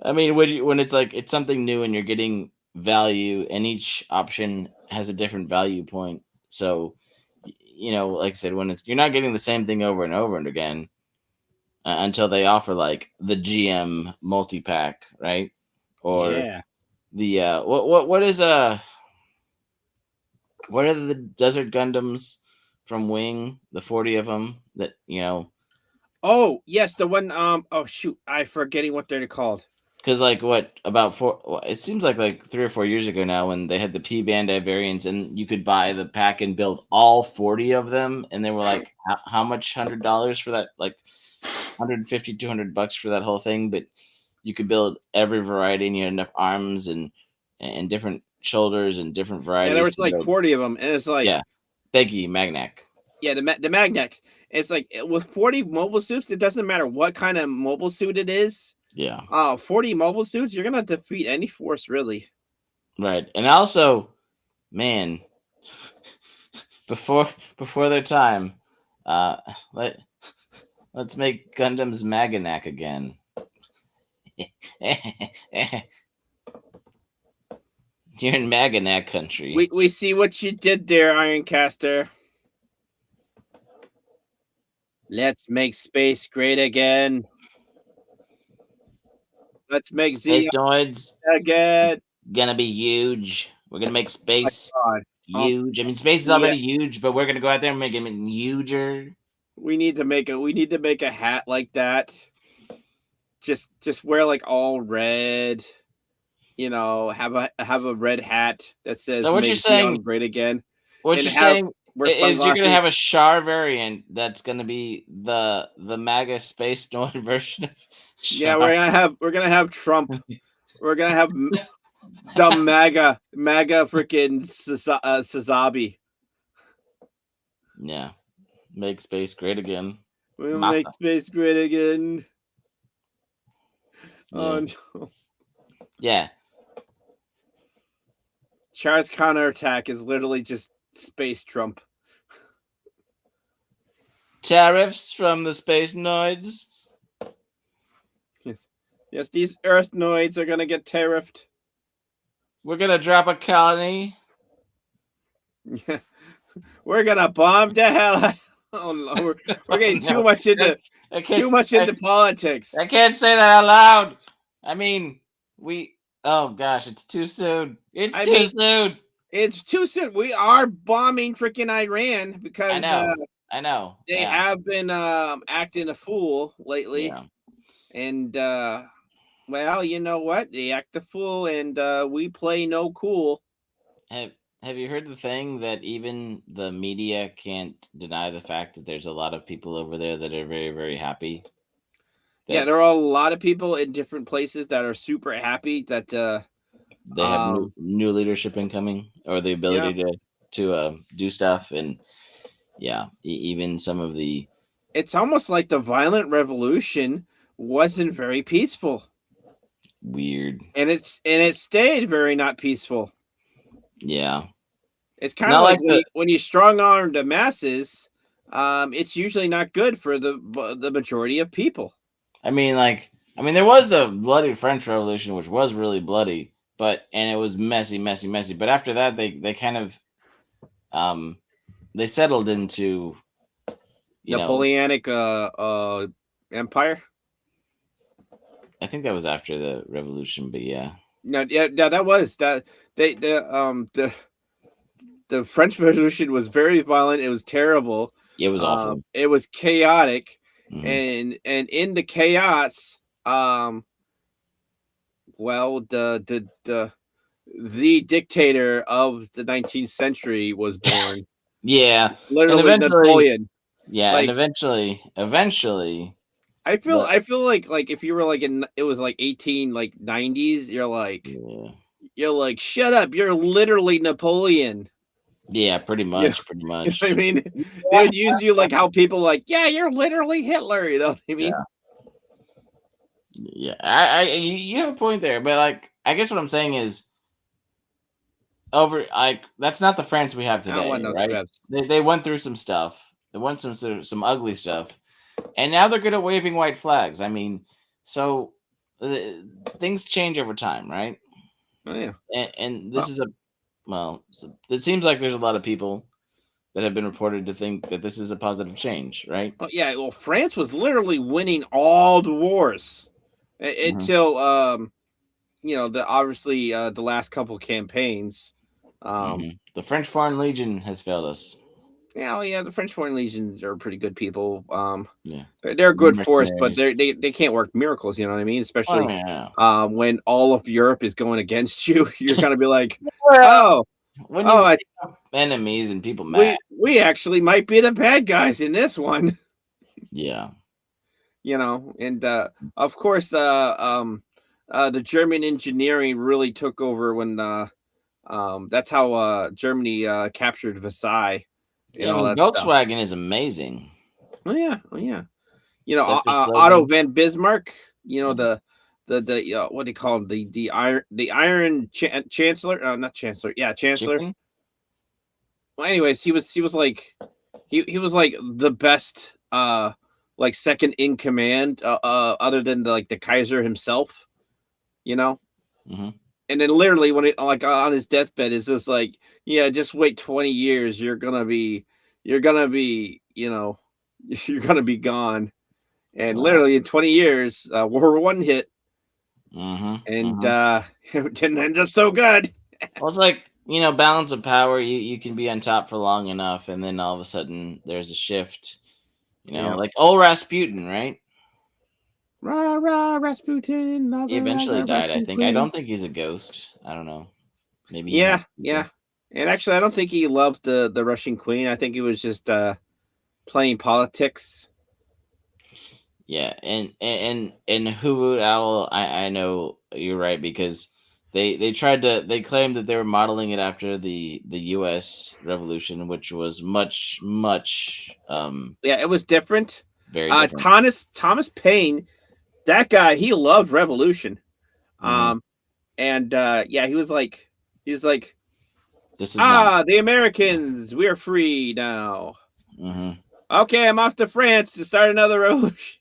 I mean, when it's like it's something new and you're getting value, and each option has a different value point. So, like I said, when you're not getting the same thing over and over and again until they offer like the GM multi-pack, right? Or the what are the Desert Gundams from Wing? The 40 of them that Oh yes, the one. Oh shoot, I'm forgetting what they're called. Because it seems like 3 or 4 years ago now when they had the P Bandai variants and you could buy the pack and build all 40 of them, and they were like, how much $100 for that? Like $150, $200 for that whole thing, but you could build every variety and you had enough arms and different shoulders and different varieties. And there was like 40 of them, and it's like, yeah, thank you, Magnac. Yeah, the Magnac. It's like with 40 mobile suits, it doesn't matter what kind of mobile suit it is. Yeah. 40 mobile suits, you're gonna defeat any force, really. Right. And also, man, before their time, let's make Gundam's Maganac again. You're in Maganac country. We see what you did there, Ironcaster. Let's make space great again. Let's make Space Noids again. Gonna be huge. We're gonna make space huge. I mean, space is Yeah. already huge, but we're gonna go out there and make it huger. We need to make a hat like that. Just wear like all red. You know, have a red hat that says So what "Make you're saying? Zeon great again." What And you're saying wear Is you're sunglasses. gonna have a Char variant that's gonna be the MAGA space noid version of Yeah, Char. we're gonna have Trump. We're gonna have dumb MAGA freaking Sazabi. Yeah, make space great again. We'll Mata. make space great again. Oh Yeah. no. Yeah, Char's counterattack is literally just space Trump. tariffs from the space noids. Yes, these Earth noids are gonna get tariffed. We're gonna drop a colony. Yeah. We're gonna bomb the hell out. Oh no, we're getting too much into politics. I can't say that out loud. I mean, oh gosh, it's too soon. It's too soon. It's too soon. We are bombing freaking Iran because I know. they have been acting a fool lately. Yeah. And well, you know what? They act a fool and we play no cool. Have you heard the thing that even the media can't deny the fact that there's a lot of people over there that are very, very happy? Yeah, there are a lot of people in different places that are super happy that they have new leadership incoming, or the ability to do stuff, and even some of the. It's almost like the violent revolution wasn't very peaceful. Weird. And it stayed very not peaceful. Yeah. It's kind of like when you strong arm the masses, it's usually not good for the majority of people. I mean, there was the bloody French Revolution, which was really bloody, and it was messy. But after that, they kind of, they settled into Napoleonic empire. I think that was after the revolution, but yeah. No, that was that. The French Revolution was very violent. It was terrible. It was awful. It was chaotic, Mhm. and in the chaos, well, the dictator of the 19th century was born. Yeah, it's literally Napoleon. Yeah, and eventually, I feel like if you were it was 1890s, you're like, shut up, you're literally Napoleon. Yeah, pretty much. You know what I mean, they would use you like how people you're literally Hitler. You know what I mean? Yeah, you have a point there, but I guess what I'm saying is, that's not the France we have today, right? They went through some stuff. They went through some ugly stuff, and now they're good at waving white flags. I mean, so things change over time, right? Oh yeah, and this is it seems like there's a lot of people that have been reported to think that this is a positive change, right? Oh yeah, well, France was literally winning all the wars until obviously the last couple campaigns. The French Foreign Legion has failed us. Yeah, the French Foreign Legions are pretty good people. Yeah, they're a good force, but they can't work miracles. You know what I mean? Especially when all of Europe is going against you, you're gonna be like, enemies and people mad. We actually might be the bad guys in this one. Yeah, and of course, the German engineering really took over when that's how Germany captured Versailles. Volkswagen is amazing. Oh yeah. Otto von Bismarck. The what do you call him? The Iron Chancellor? Not Chancellor. Yeah, Chancellor. Chicken? Well, anyways, he was like the best second in command other than the Kaiser himself. Mm-hmm. And then literally when it on his deathbed is just just wait 20 years, you're gonna be gone. And literally in 20 years, World War I hit. Mm-hmm. And it didn't end up so good. Well, it's balance of power. You can be on top for long enough, and then all of a sudden there's a shift. Like old Rasputin, right? Rah, rah, Rasputin. Lover, he eventually died, Rasputin. I think. I don't think he's a ghost. I don't know. Maybe. Yeah. And actually, I don't think he loved the Russian queen. I think he was just playing politics. Yeah, and Hoot Owl, I know you're right, because they claimed that they were modeling it after the U.S. Revolution, which was much Yeah, it was different. very different. Thomas Paine, that guy, he loved revolution. Mhm. And he was like, This is not. the Americans, we're free now. Mhm. Okay, I'm off to France to start another revolution.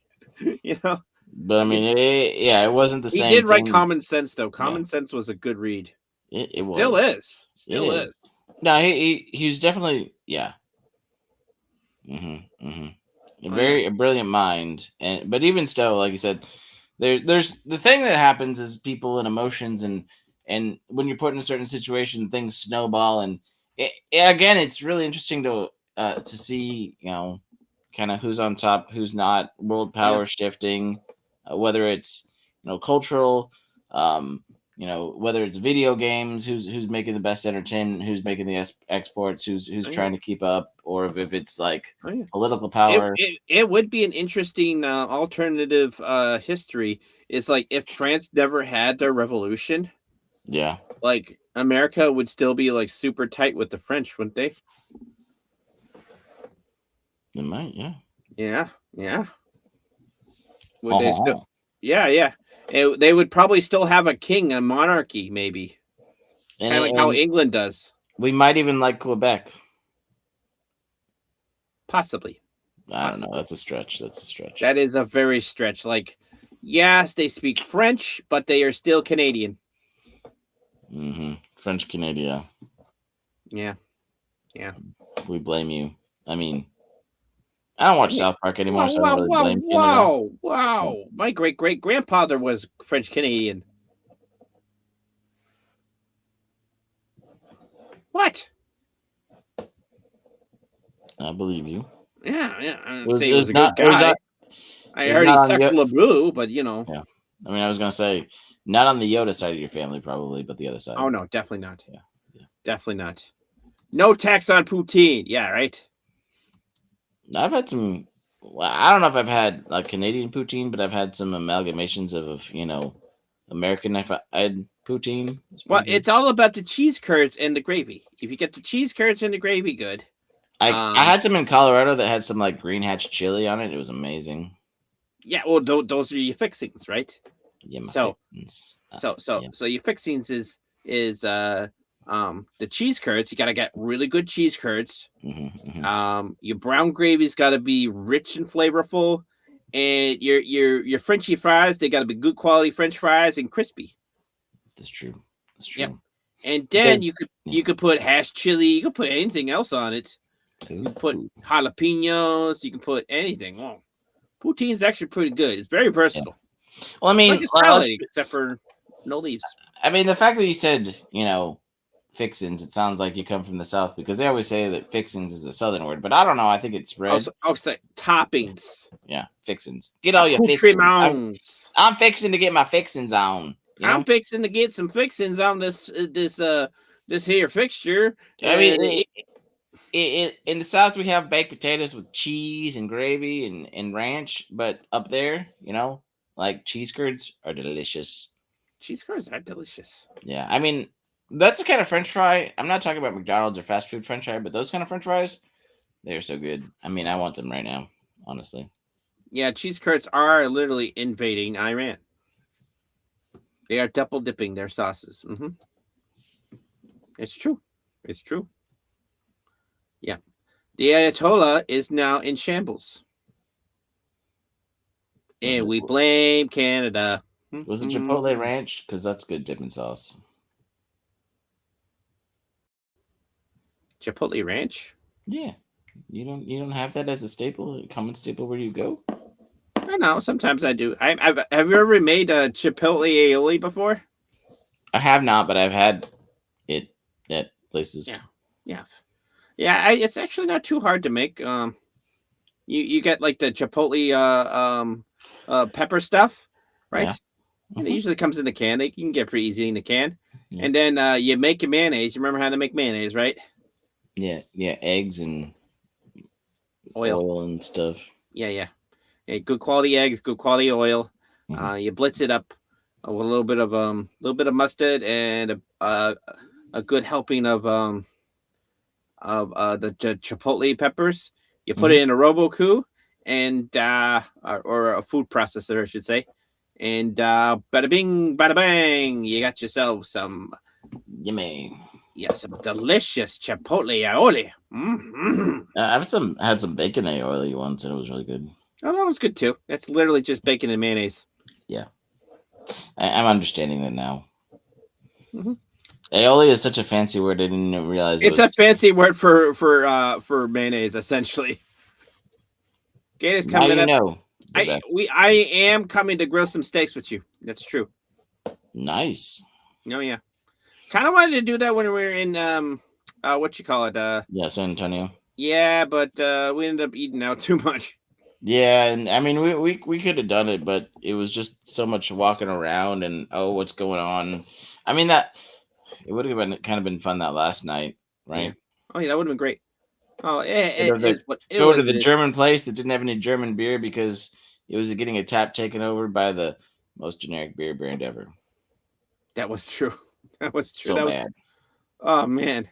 But I mean, it wasn't the He same. did write thing. Common Sense, though. Common Sense was a good read. It was. Still is. It Still is. No, he was definitely, yeah. A brilliant mind, but even still, like you said, there's the thing that happens is people and emotions, and when you're put in a certain situation, things snowball, and again, it's really interesting to see, kind of who's on top, who's not, world power shifting, whether it's cultural, whether it's video games, who's making the best entertainment, who's making the exports, who's trying to keep up, or if it's like political power. It would be an interesting alternative history. It's like if France never had their revolution, like America would still be like super tight with the French, wouldn't they? They might, yeah. Would they still? Yeah. They would probably still have a king, a monarchy, maybe. Kind of like how England does. We might even like Quebec. Possibly. I don't know. That's a stretch. That is a very stretch. Like, yes, they speak French, but they are still Canadian. French Canadian. Yeah. We blame you. I mean, I don't watch South Park anymore, so I don't really blame Canada. Wow. My great-great-grandfather was French Canadian. What? I believe you. Yeah. I didn't say he was a good guy. I heard he sucked LeBrew, but Yeah. I mean, I was going to say, not on the Yoda side of your family, probably, but the other side. Oh, no, definitely not. Yeah. Definitely not. No tax on poutine. Yeah, right? I've had some. Well, I don't know if I've had like Canadian poutine, but I've had some amalgamations of American. I had poutine. Well, it's all about the cheese curds and the gravy. If you get the cheese curds and the gravy, good. I had some in Colorado that had some like green hatch chili on it. It was amazing. Yeah, well, those are your fixings, right? Yeah, fixings. So your fixings is the cheese curds. You got to get really good cheese curds. Your brown gravy's got to be rich and flavorful, and your Frenchy fries, they got to be good quality French fries and crispy. That's true. Yep. And then you could put hash chili. You could put anything else on it. You can put jalapenos. You can put anything. Oh, poutine is actually pretty good. It's very versatile. Yeah. Well, I mean, except for no leaves. I mean, the fact that you said, fixins, it sounds like you come from the South, because they always say that fixins is a Southern word, but I don't know. I think it's spread. So toppings. Yeah, fixins. Get all your fixins. I'm fixing to get my fixins on. I'm fixing to get some fixins on this here fixture. I mean, in the South, we have baked potatoes with cheese and gravy and ranch, but up there, like cheese curds are delicious. Cheese curds are delicious. Yeah, I mean, that's the kind of French fry. I'm not talking about McDonald's or fast food French fry, but those kind of French fries, they're so good. I mean, I want them right now, honestly. Yeah, cheese curds are literally invading Iran. They are double dipping their sauces. It's true. Yeah. The Ayatollah is now in shambles. And we blame Canada. Was it Chipotle Ranch? Because that's good dipping sauce. Chipotle Ranch? Yeah. You don't have that as a staple, a common staple where you go? I know. Sometimes I do. Have you ever made a Chipotle aioli before? I have not, but I've had it at places. Yeah. It's actually not too hard to make. You get like the Chipotle pepper stuff, right? And it usually comes in the can. You can get pretty easy in the can. Yeah. And then you make your mayonnaise. You remember how to make mayonnaise, right? Yeah, eggs and oil and stuff. Yeah. Good quality eggs, good quality oil. Mhm. You blitz it up with a little bit of mustard and a good helping of the chipotle peppers. You put it in a Roku and or a food processor, I should say. And bada bing, bada bang, you got yourself some Yummy. some delicious chipotle aioli. Mm-hmm. I've had some bacon aioli once, and it was really good. Oh, that was good too. That's literally just bacon and mayonnaise. Yeah, I'm understanding that now. Mm-hmm. Aioli is such a fancy word. I didn't even realize it's a fancy word for mayonnaise, essentially. Gator's coming up. Know. I am coming to grill some steaks with you. That's true. Nice. Oh yeah. Kind of wanted to do that when we were in what you call it? Yeah, San Antonio. Yeah, but we ended up eating out too much. Yeah, and I mean we could have done it, but it was just so much walking around and what's going on. I mean that it would have been fun that last night, right? Yeah. Oh yeah, that would have been great. Oh, go to the German place that didn't have any German beer because it was getting a tap taken over by the most generic beer brand ever. That was true. That was true. So that bad. Oh man.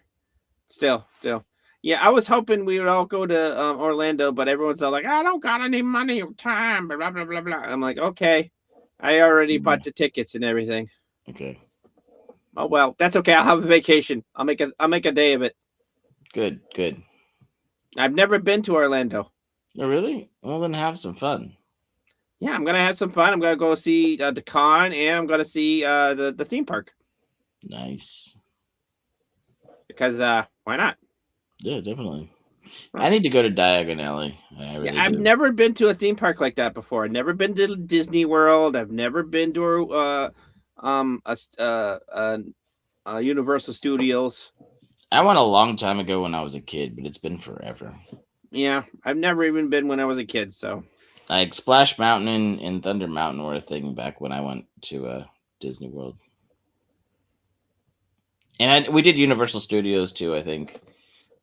Still. Yeah, I was hoping we would all go to Orlando, but everyone's all like, I don't got any money or time, blah, blah, blah, blah. I'm like, okay. I already bought the tickets and everything. Okay. Oh, well, that's okay. I'll have a vacation. I'll make a day of it. Good. I've never been to Orlando. Oh, really? Well, then have some fun. Yeah, I'm going to have some fun. I'm going to go see the con, and I'm going to see the theme park. Nice. Because why not? Yeah, definitely. I need to go to Diagon Alley. I've never been to a theme park like that before. I've never been to Disney World. I've never been to Universal Studios. I went a long time ago when I was a kid, but it's been forever. Yeah, I've never even been when I was a kid. So, like Splash Mountain and Thunder Mountain were a thing back when I went to Disney World, and we did Universal Studios too, I think.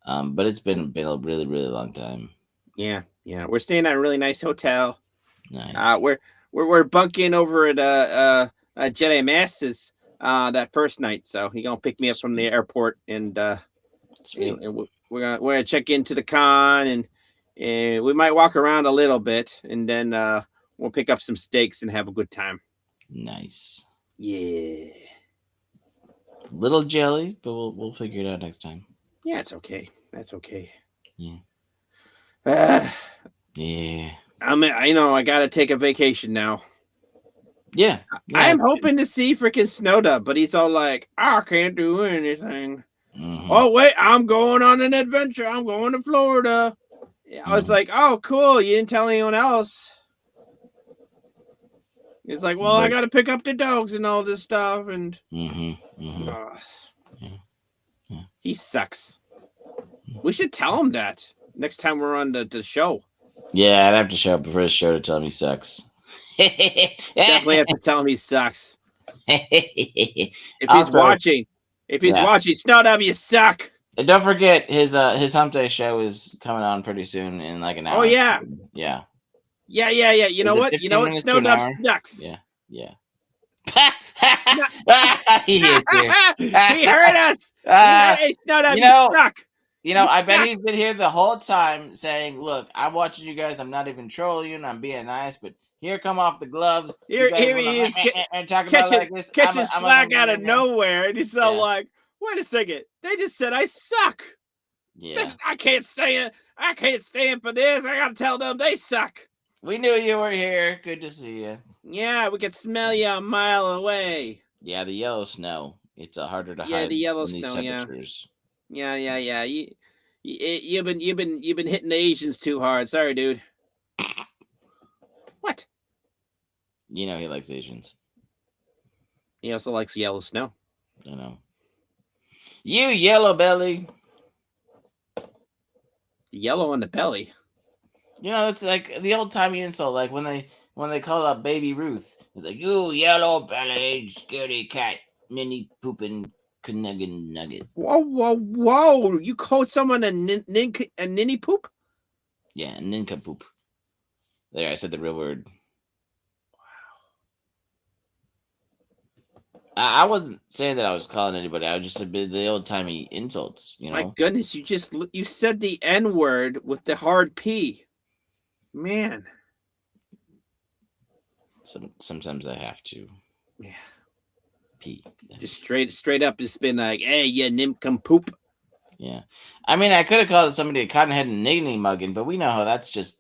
But it's been a really, really long time. Yeah. We're staying at a really nice hotel. Nice. We're bunking over at Jedi Masters that first night, so he's gonna pick me up from the airport, and we're gonna check into the con, and we might walk around a little bit, and then we'll pick up some steaks and have a good time. Nice. Yeah. Little jelly, but we'll figure it out next time. Yeah, it's okay. That's okay. Yeah. Yeah. I gotta take a vacation now. Yeah. I am hoping to see freaking Snowda, but he's all like, I can't do anything. Mm-hmm. Oh, wait, I'm going on an adventure. I'm going to Florida. I was like, oh, cool. You didn't tell anyone else. It's like, well, I got to pick up the dogs and all this stuff. And he sucks. We should tell him that next time we're on the show. Yeah, I'd have to show up before the show to tell him he sucks. Definitely have to tell him he sucks. If he's watching, Snowdub, you suck. And don't forget his Hump Day show is coming on pretty soon in like an hour. Oh yeah. Yeah. You know what? Snowdub sucks. Yeah. He is here. He heard us. Hey, Snowdub, you suck. I bet he's been here the whole time saying, look, I'm watching you guys. I'm not even trolling you and I'm being nice, but here come off the gloves. Here he is catching slack out of nowhere. And he's all like, wait a second. They just said I suck. Yeah. I can't stand for this. I got to tell them they suck. We knew you were here. Good to see you. Yeah, we could smell you a mile away. Yeah, the yellow snow. It's harder to hide. Yeah, the yellow snow, Yeah. You've been hitting the Asians too hard. Sorry, dude. What? You know he likes Asians. He also likes yellow snow. I know. You yellow belly. Yellow on the belly. It's like the old timey insult, like when they called out Baby Ruth. It's like, you yellow belly scaredy cat. mini pooping nugget. Whoa! You called someone a ninny poop? Yeah, nincompoop. There, I said the real word. I wasn't saying that I was calling anybody. I was just a bit the old timey insults, you know. My goodness, you said the N word with the hard P. Man. Sometimes I have to. Yeah. P. Just straight up, just been like, hey, yeah, nincompoop. Yeah. I mean, I could have called somebody a cottonhead and niggly muggin, but we know how that's just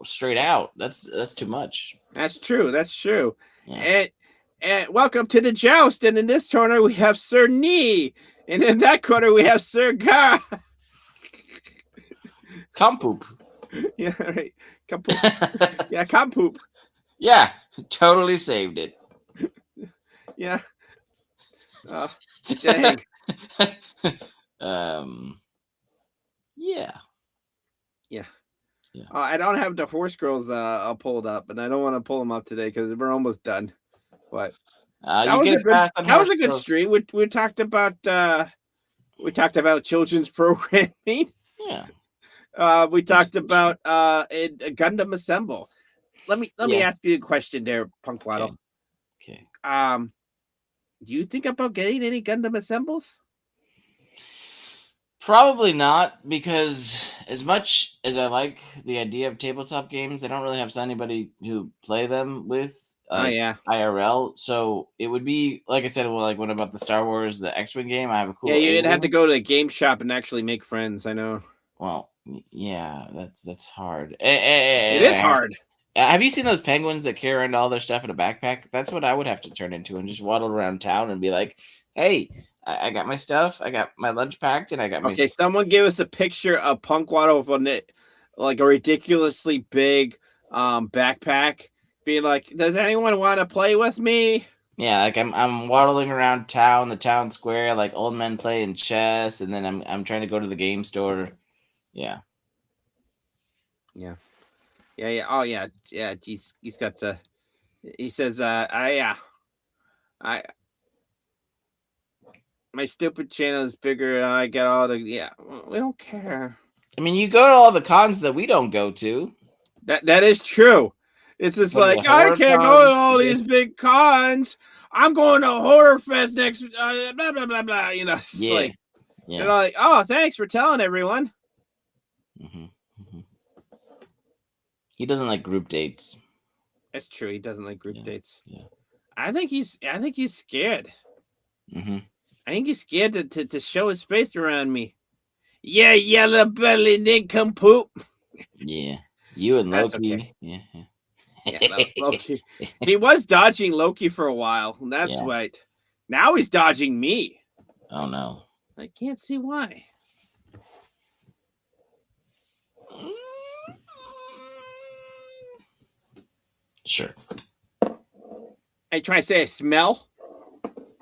straight out. That's too much. That's true. Yeah. And welcome to the joust. And in this corner we have Sir Knee, and in that corner we have Sir Ga. Compoop. Yeah, right. Compoop. Yeah, compoop. Yeah, totally saved it. Yeah. Oh, dang. Yeah. I don't have the horse girls pulled up, and I don't want to pull them up today because we're almost done. But that was a good stream. We talked about children's programming. Yeah. We talked about Gundam Assemble. Let me ask you a question there, Punk Waddle. Okay. Do you think about getting any Gundam Assembles? Probably not, because as much as I like the idea of tabletop games, I don't really have anybody who play them with IRL. So it would be, like I said, like what about the Star Wars, the X-Wing game? I have a cool. Yeah, you'd have to go to a game shop and actually make friends. I know. Well, yeah, that's hard. It is hard. Have you seen those penguins that carry around all their stuff in a backpack? That's what I would have to turn into and just waddle around town and be like, hey, I got my stuff. I got my lunch packed, and I got my. Okay, someone give us a picture of Punk Waddle with like a ridiculously big backpack. Be like, does anyone want to play with me? Yeah, like I'm waddling around town, the town square, like old men playing chess, and then I'm trying to go to the game store. Yeah. Yeah. Oh yeah. He's got to. He says, my stupid channel is bigger. I get all the we don't care. I mean, you go to all the cons that we don't go to. That is true. It's just like I can't go to all these big cons. I'm going to Horror Fest next. Blah blah blah blah. You know, it's like, you're like, oh, thanks for telling everyone. Mm-hmm. He doesn't like group dates. That's true. He doesn't like group dates. Yeah. I think he's scared. Mm-hmm. I think he's scared to show his face around me. Yeah, yellow belly nincompoop. Yeah, you and Loki. Okay. Yeah, Loki. He was dodging Loki for a while. That's right. Now he's dodging me. Oh no! I can't see why. Sure. I try to say I smell.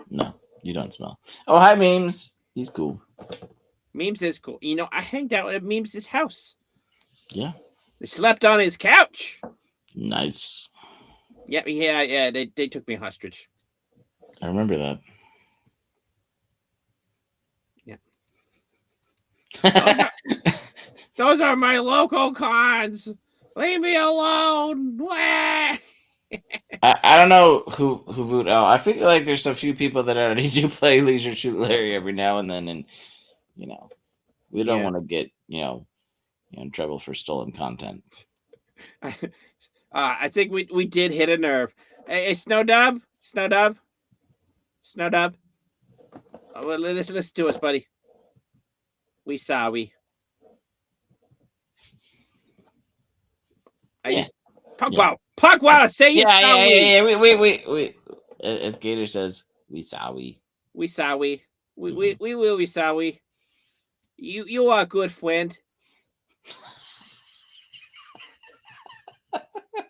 No, you don't smell. Oh, hi, Memes. He's cool. Memes is cool. You know, I hanged out at Memes' house. Yeah. They slept on his couch. Nice. Yeah. They took me hostage. I remember that. Yeah. Those are my local cons. Leave me alone. I don't know who vote out. I feel like there's a few people that already do play Leisure Shoot Larry every now and then, and we don't want to get in trouble for stolen content. I think we did hit a nerve. Hey, Snowdub. Well, listen to us, buddy. We sorry. Punk Wow, say you sorry. Yeah. Wait. As Gator says, we sorry. We sorry. We will be sorry. You are a good friend.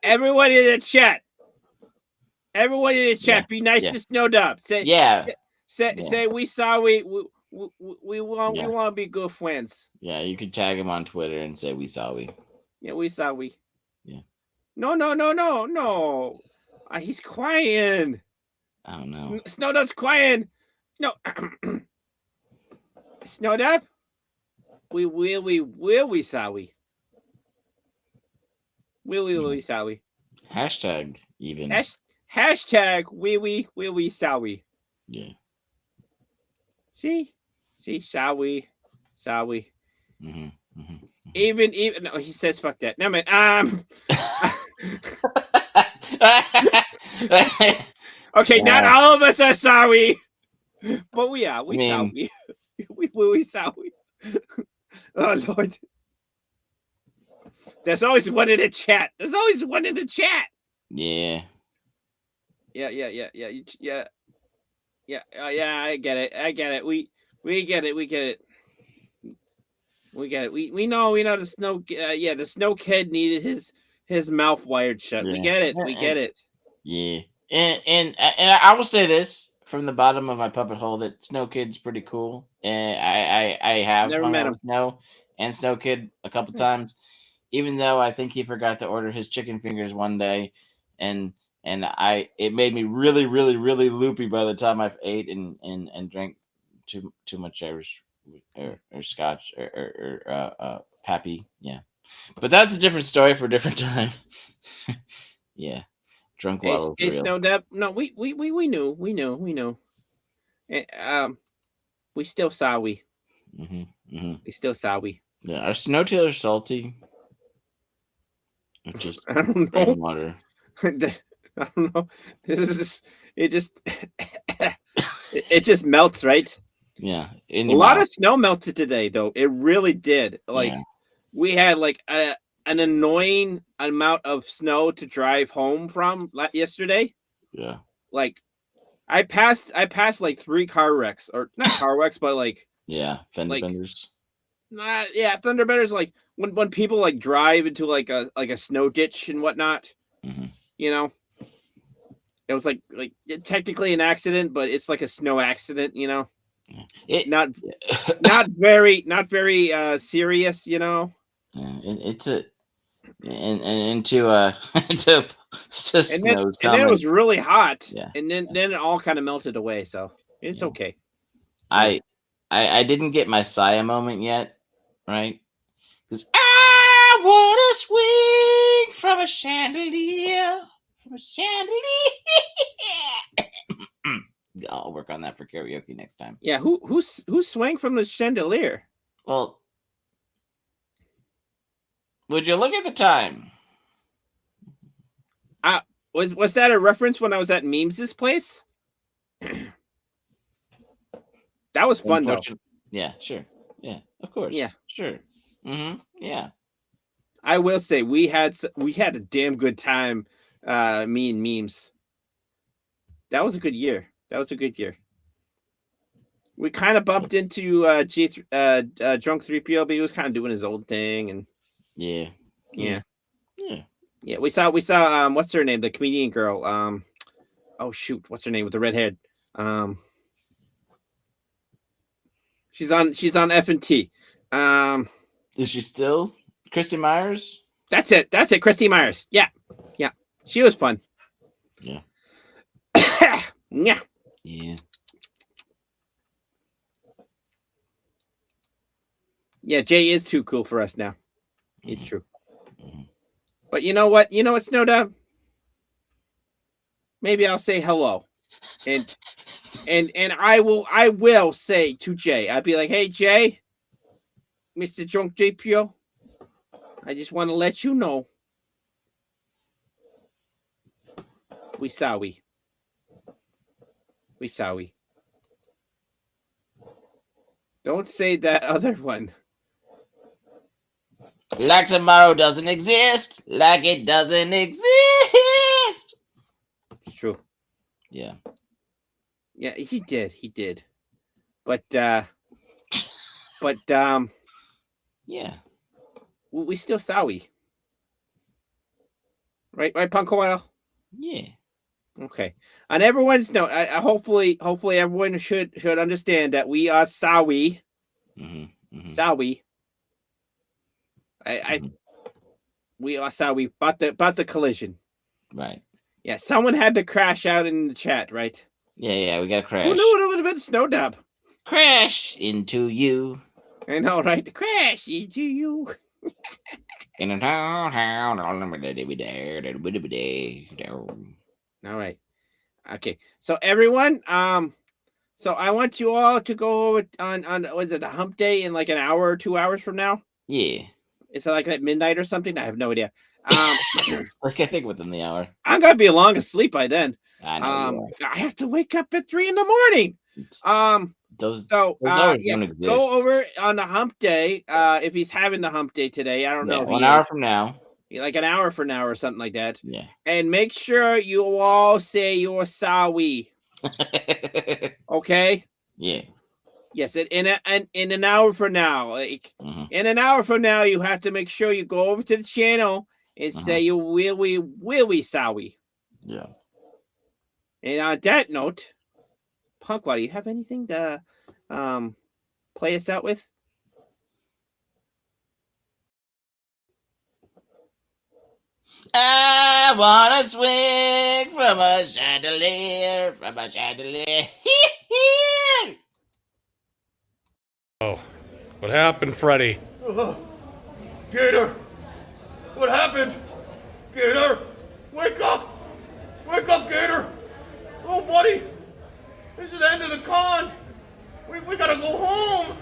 Everyone in the chat. Be nice to Snowdub. Say we sorry. We want to be good friends. Yeah, you could tag him on Twitter and say we sorry. Yeah, we sorry. Yeah. No. He's crying. I don't know. Snowdub's crying. No. Snowdub? We sorry. We sorry. Hashtag even. Hashtag we sorry. Yeah. See, sorry. Mm-hmm. Even no, he says fuck that. No man. Okay, not all of us are sorry, but we are. We sorry. we sorry. Oh Lord. There's always one in the chat. Yeah. Yeah. I get it. We get it. We know the snow. The snow kid needed his mouth wired shut. Yeah. We get it. Yeah. And I will say this from the bottom of my puppet hole that Snow Kid's pretty cool. And I have Never hung met out him. with Snow and Snow Kid a couple times, even though I think he forgot to order his chicken fingers one day, and it made me really loopy by the time I've ate and drank too much Irish or Scotch or Pappy. Yeah, but that's a different story for a different time. Yeah. Drunk while It's no that no we knew. We still sorry. We still sorry. Yeah, are Snowtailers salty? Or just I don't know. rainwater? I don't know. It just melts, right? Yeah, A lot of snow melted today, though. It really did. Like we had like an annoying amount of snow to drive home from yesterday. Yeah. Like I passed like 3 car wrecks, or not car wrecks, but like fender benders. Fender benders. Like when people like drive into like a snow ditch and whatnot. You know, it was like technically an accident, but it's like a snow accident. You know, not very serious. You know. It's a into snow. And then it was really hot. Yeah. And then it all kind of melted away. So it's okay. I didn't get my Saya moment yet, right? Because I want to swing from a chandelier. I'll work on that for karaoke next time. Yeah, who swung from the chandelier? Well, would you look at the time? Was that a reference when I was at Memes' place? That was fun though. Yeah, sure. Yeah, of course. Yeah, sure. Yeah. I will say we had a damn good time. Me and Memes. That was a good year. We kind of bumped into Drunk 3PO, but he was kind of doing his old thing, and yeah. We saw what's her name, the comedian girl. Oh shoot, what's her name with the red head? She's on F&T. Is she still Christy Myers? That's it, Christy Myers. Yeah, she was fun. Yeah. Yeah. Yeah, Jay is too cool for us now. It's true. But you know what, Snowdub? Maybe I'll say hello. And I will say to Jay, I'd be like, hey Jay, Mr. Drunk JPO, I just want to let you know. We sorry. Don't say that other one. Like tomorrow doesn't exist. Like it doesn't exist. It's true. Yeah. Yeah, he did. But yeah. We still sorry. Right, Punko Oil? Yeah. Okay. On everyone's note, hopefully everyone should understand that we are sorry. Sorry. We are sorry about the collision. Right. Yeah, someone had to crash out in the chat, right? Yeah, we gotta crash. Who knew it would have been snow dub? Crash into you. I know, right? Crash into you. In a town. All right. Okay. So everyone, so I want you all to go over on was it the hump day in like an hour or 2 hours from now? Yeah. Is it like at midnight or something? I have no idea. Like I think within the hour. I'm gonna be long asleep by then. I know. I have to wake up at 3 a.m. Those yeah, don't exist. go over on the hump day. If he's having the hump day today, I don't know. If 1 hour from now. Like an hour from now or something like that. Yeah. And make sure you all say your sawi. Okay. Yeah. Yes, in an hour from now, like in an hour from now, you have to make sure you go over to the channel and say you will we sawi. Yeah. And on that note, Punkwad, do you have anything to play us out with? I wanna swing from a chandelier, Oh, what happened, Freddy? Gator! What happened? Gator! Wake up! Wake up, Gator! Oh, buddy! This is the end of the con! We gotta go home!